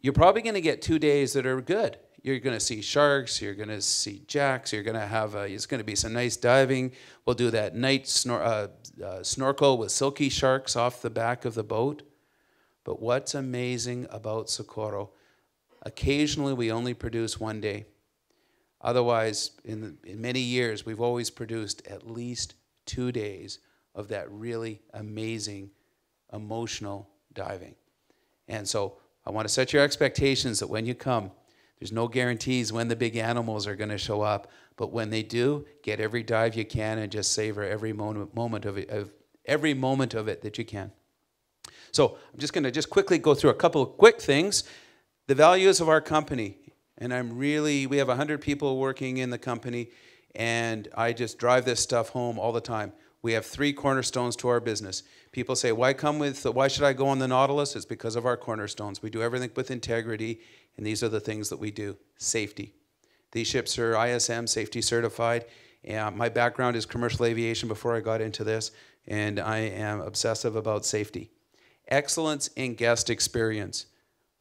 You're probably going to get 2 days that are good. You're going to see sharks, you're going to see jacks, you're going to have, it's going to be some nice diving. We'll do that night snorkel with silky sharks off the back of the boat. But what's amazing about Socorro, occasionally we only produce 1 day. Otherwise, in many years, we've always produced at least 2 days of that really amazing, emotional diving. And so I want to set your expectations that when you come, there's no guarantees when the big animals are going to show up, but when they do, get every dive you can and just savor every moment of it that you can. So I'm just going to quickly go through a couple of quick things. The values of our company, and we have 100 people working in the company, and I just drive this stuff home all the time. We have 3 cornerstones to our business. People say, why should I go on the Nautilus? It's because of our cornerstones. We do everything with integrity, and these are the things that we do. Safety. These ships are ISM safety certified. And my background is commercial aviation before I got into this, and I am obsessive about safety. Excellence in guest experience.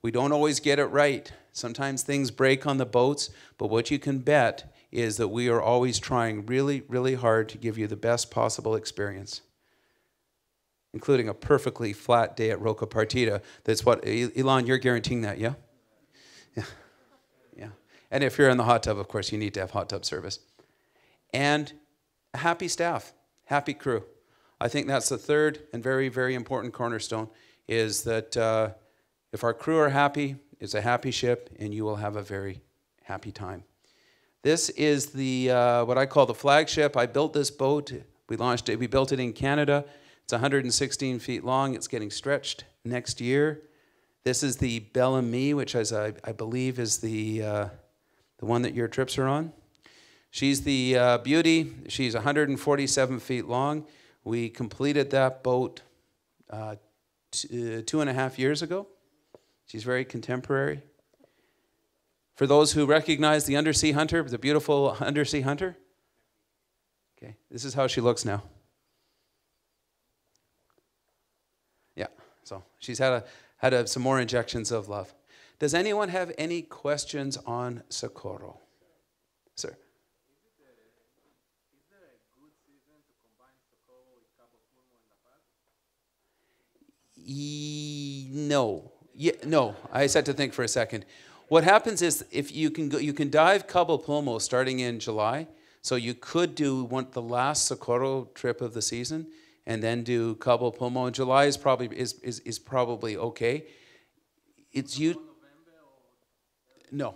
We don't always get it right. Sometimes things break on the boats, but what you can bet is that we are always trying really, really hard to give you the best possible experience, including a perfectly flat day at Roca Partida. That's what, Elon, you're guaranteeing that, yeah? Yeah. Yeah. And if you're in the hot tub, of course, you need to have hot tub service. And a happy staff, happy crew. I think that's the third and very, very important cornerstone, is that if our crew are happy, it's a happy ship, and you will have a very happy time. This is the what I call the flagship. I built this boat. We built it in Canada. It's 116 feet long. It's getting stretched next year. This is the Bellamy, which I believe is the one that your trips are on. She's the Beauty. She's 147 feet long. We completed that boat 2.5 years ago. She's very contemporary. For those who recognize the Undersea Hunter, the beautiful Undersea Hunter, okay, this is how she looks now. Yeah, so she's had some more injections of love. Does anyone have any questions on Socorro? Sir? Is there a good season to combine Socorro with Cabo Pulmo in La Paz? No. Yeah, no, I just had to think for a second. What happens is if you can dive Cabo Pulmo starting in July, so you could do the last Socorro trip of the season and then do Cabo Pulmo. July is probably okay. It's you. No.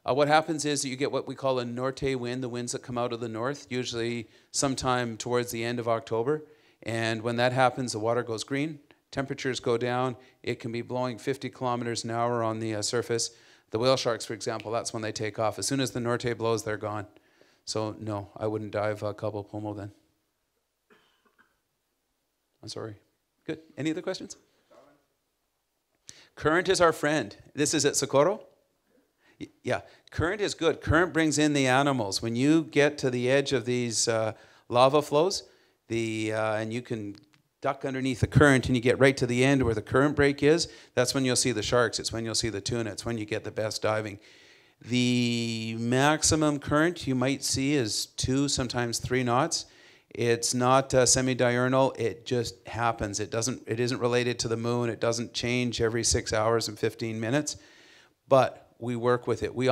What happens is you get what we call a Norte Wind, the winds that come out of the north, usually sometime towards the end of October. And when that happens, the water goes green. Temperatures go down. It can be blowing 50 kilometers an hour on the surface. The whale sharks, for example, that's when they take off. As soon as the Norte blows, they're gone. So no, I wouldn't dive Cabo Pulmo then. I'm sorry. Good. Any other questions? Current is our friend. This is at Socorro? Yeah. Current is good. Current brings in the animals. When you get to the edge of these lava flows, and you can duck underneath the current and you get right to the end where the current break is, that's when you'll see the sharks. It's when you'll see the tuna. It's when you get the best diving. The maximum current you might see is 2, sometimes 3 knots. It's not semi-diurnal. It just happens. It isn't related to the moon. It doesn't change every 6 hours and 15 minutes. But we work with it. We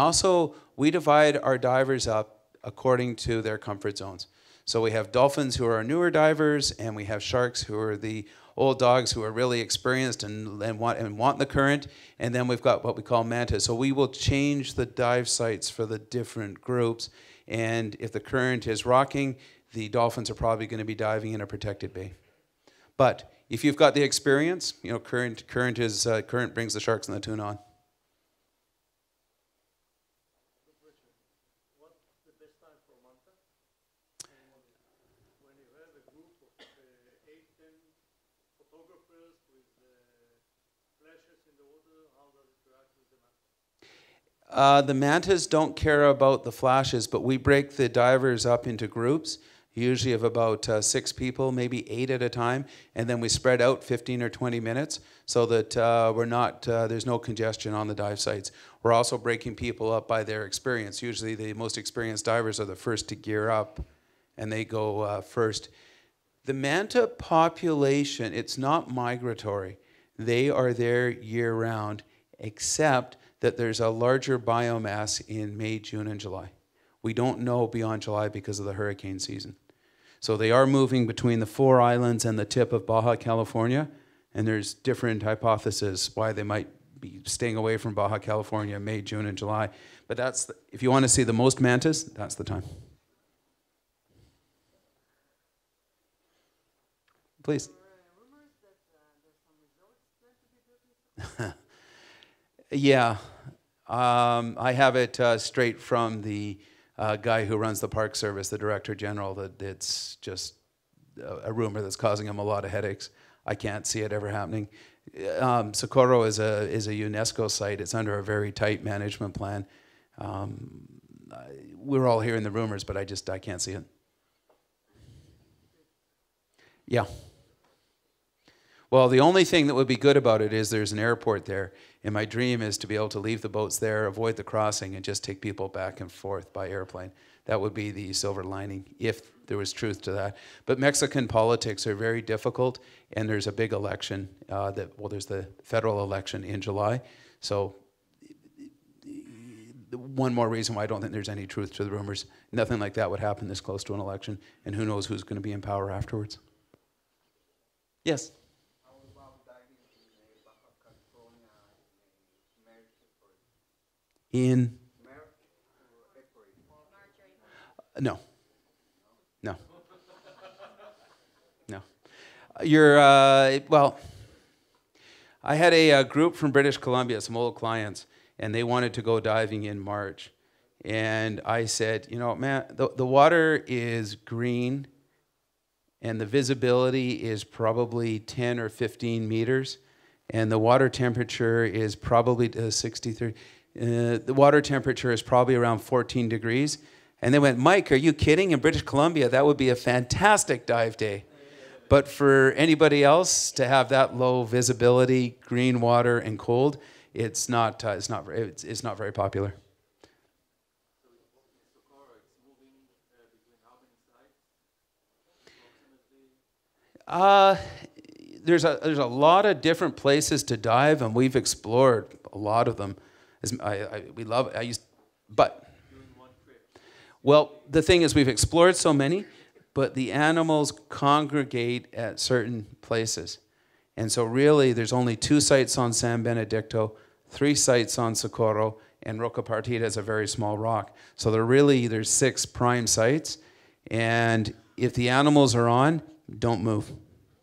divide our divers up according to their comfort zones. So we have dolphins who are our newer divers, and we have sharks who are the old dogs who are really experienced and want the current. And then we've got what we call mantas. So we will change the dive sites for the different groups. And if the current is rocking, the dolphins are probably going to be diving in a protected bay. But if you've got the experience, you know, current brings the sharks and the tuna on. What's the best time for Manta? When you have a group of 8-10 photographers with flashes in the water, how does it react with the Manta? The mantas don't care about the flashes, but we break the divers up into groups, usually of about 6 people, maybe 8 at a time, and then we spread out 15 or 20 minutes so that we're not, there's no congestion on the dive sites. We're also breaking people up by their experience. Usually the most experienced divers are the first to gear up, and they go first. The manta population, it's not migratory. They are there year-round, except that there's a larger biomass in May, June, and July. We don't know beyond July because of the hurricane season. So they are moving between the 4 islands and the tip of Baja California, and there's different hypotheses why they might be staying away from Baja California May, June, and July. But that's if you want to see the most mantas, that's the time. Please. Yeah, I have it straight from the guy who runs the Park Service, the Director General, that it's just a rumor that's causing him a lot of headaches. I can't see it ever happening. Socorro is a UNESCO site. It's under a very tight management plan. We're all hearing the rumors, but I can't see it. Yeah. Well, the only thing that would be good about it is there's an airport there, and my dream is to be able to leave the boats there, avoid the crossing, and just take people back and forth by airplane. That would be the silver lining, if there was truth to that. But Mexican politics are very difficult, and there's a big election. There's the federal election in July. So one more reason why I don't think there's any truth to the rumors. Nothing like that would happen this close to an election, and who knows who's going to be in power afterwards. Yes? In? No. No. No. You're, well, I had a group from British Columbia, some old clients, and they wanted to go diving in March. And I said, you know, man, the water is green, and the visibility is probably 10 or 15 meters, and the water temperature is probably 63. The water temperature is probably around 14 degrees. And they went, Mike, are you kidding? In British Columbia, that would be a fantastic dive day. But for anybody else to have that low visibility, green water, and cold, it's not very popular. There's a lot of different places to dive, and we've explored a lot of them. Well, the thing is, we've explored so many, but the animals congregate at certain places. And so really, there's only 2 sites on San Benedicto, 3 sites on Socorro, and Roca Partida is a very small rock. So there's 6 prime sites, and if the animals are on, don't move.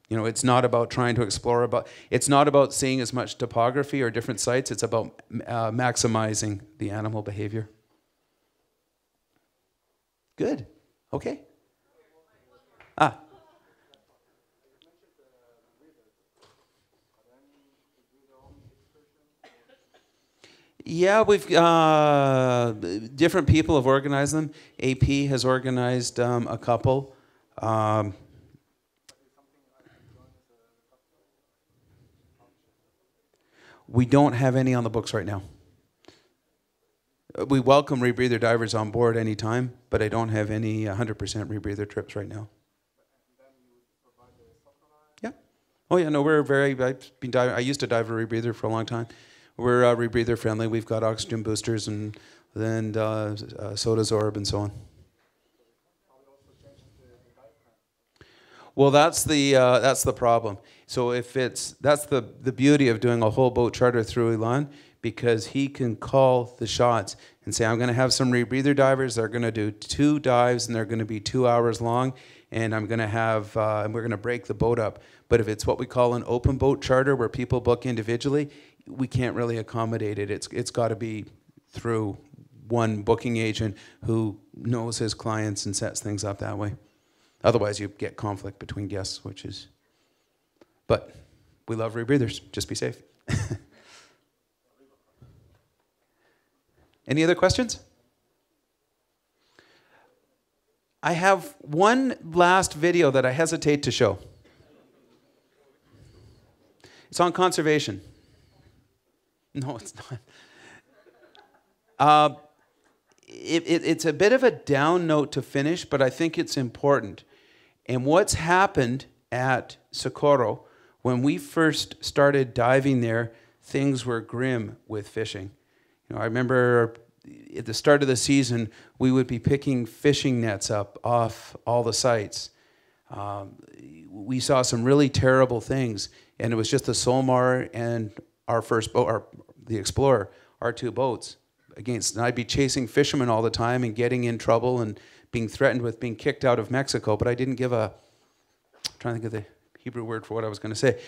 You know, it's not about trying to explore, it's not about seeing as much topography or different sites, it's about maximizing the animal behavior. Good. Okay. Yeah, we've different people have organized them. AP has organized a couple. We don't have any on the books right now. We welcome rebreather divers on board anytime, but I don't have any 100% rebreather trips right now. Yeah. Oh yeah, no, I used to dive a rebreather for a long time. We're rebreather friendly. We've got oxygen boosters and then soda sorb and so on. Well, that's the problem. So that's the beauty of doing a whole boat charter through Elon, because he can call the shots and say, I'm going to have some rebreather divers. They're going to do 2 dives, and they're going to be 2 hours long, and I'm going to have and we're going to break the boat up. But if it's what we call an open boat charter, where people book individually, we can't really accommodate it. It's got to be through one booking agent who knows his clients and sets things up that way. Otherwise, you get conflict between guests, which is... But we love rebreathers. Just be safe. Any other questions? I have one last video that I hesitate to show. It's on conservation. No, it's not. It's a bit of a down note to finish, but I think it's important. And what's happened at Socorro, when we first started diving there, things were grim with fishing. You know, I remember at the start of the season, we would be picking fishing nets up off all the sites. We saw some really terrible things, and it was just the Solmar and our first boat, the Explorer, our 2 boats. And I'd be chasing fishermen all the time and getting in trouble and being threatened with being kicked out of Mexico, but I didn't give I'm trying to think of the Hebrew word for what I was going to say.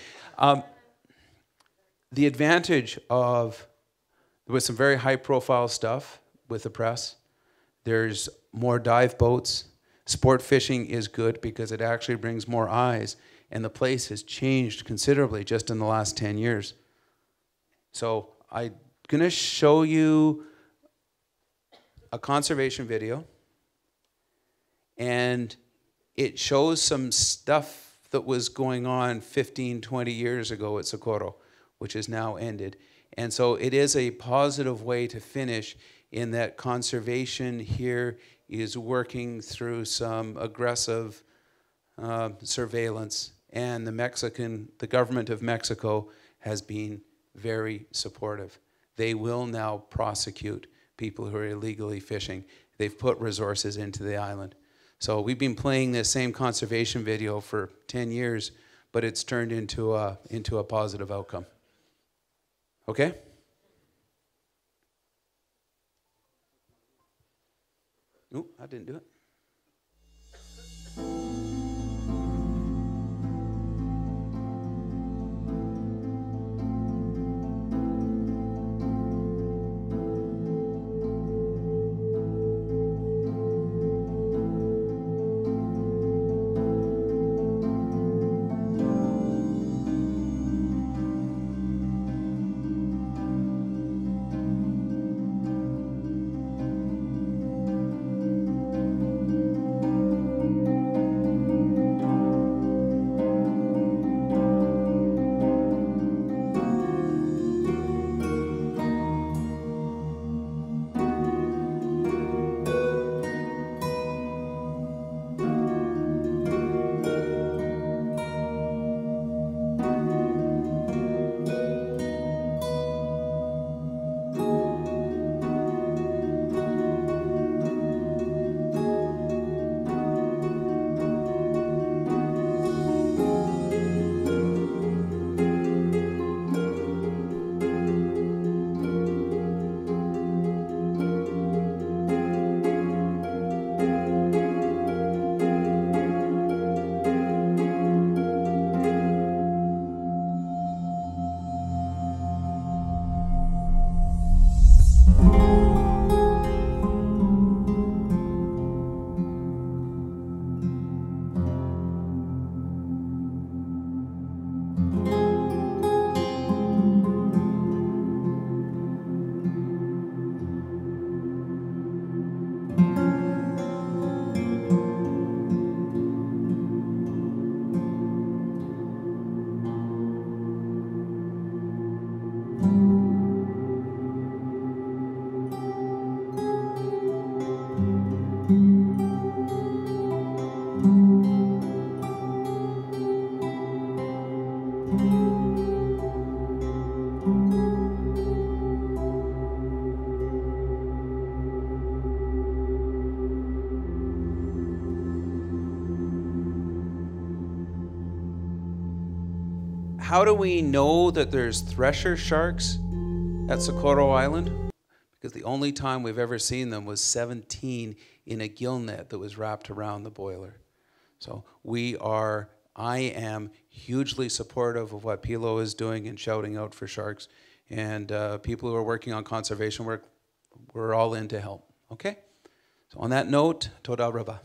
The advantage of, there was some very high profile stuff with the press. There's more dive boats. Sport fishing is good because it actually brings more eyes, and the place has changed considerably just in the last 10 years. So I'm going to show you a conservation video, and it shows some stuff that was going on 15, 20 years ago at Socorro, which is now ended. And so it is a positive way to finish, in that conservation here is working through some aggressive surveillance, and the government of Mexico has been very supportive. They will now prosecute people who are illegally fishing. They've put resources into the island. So we've been playing this same conservation video for 10 years, but it's turned into a positive outcome. Okay? Oop, I didn't do it. how do we know that there's thresher sharks at Socorro Island? Because the only time we've ever seen them was 17 in a gill net that was wrapped around the boiler. So I am hugely supportive of what Pilo is doing and shouting out for sharks. And people who are working on conservation work, we're all in to help. Okay? So on that note, toda raba.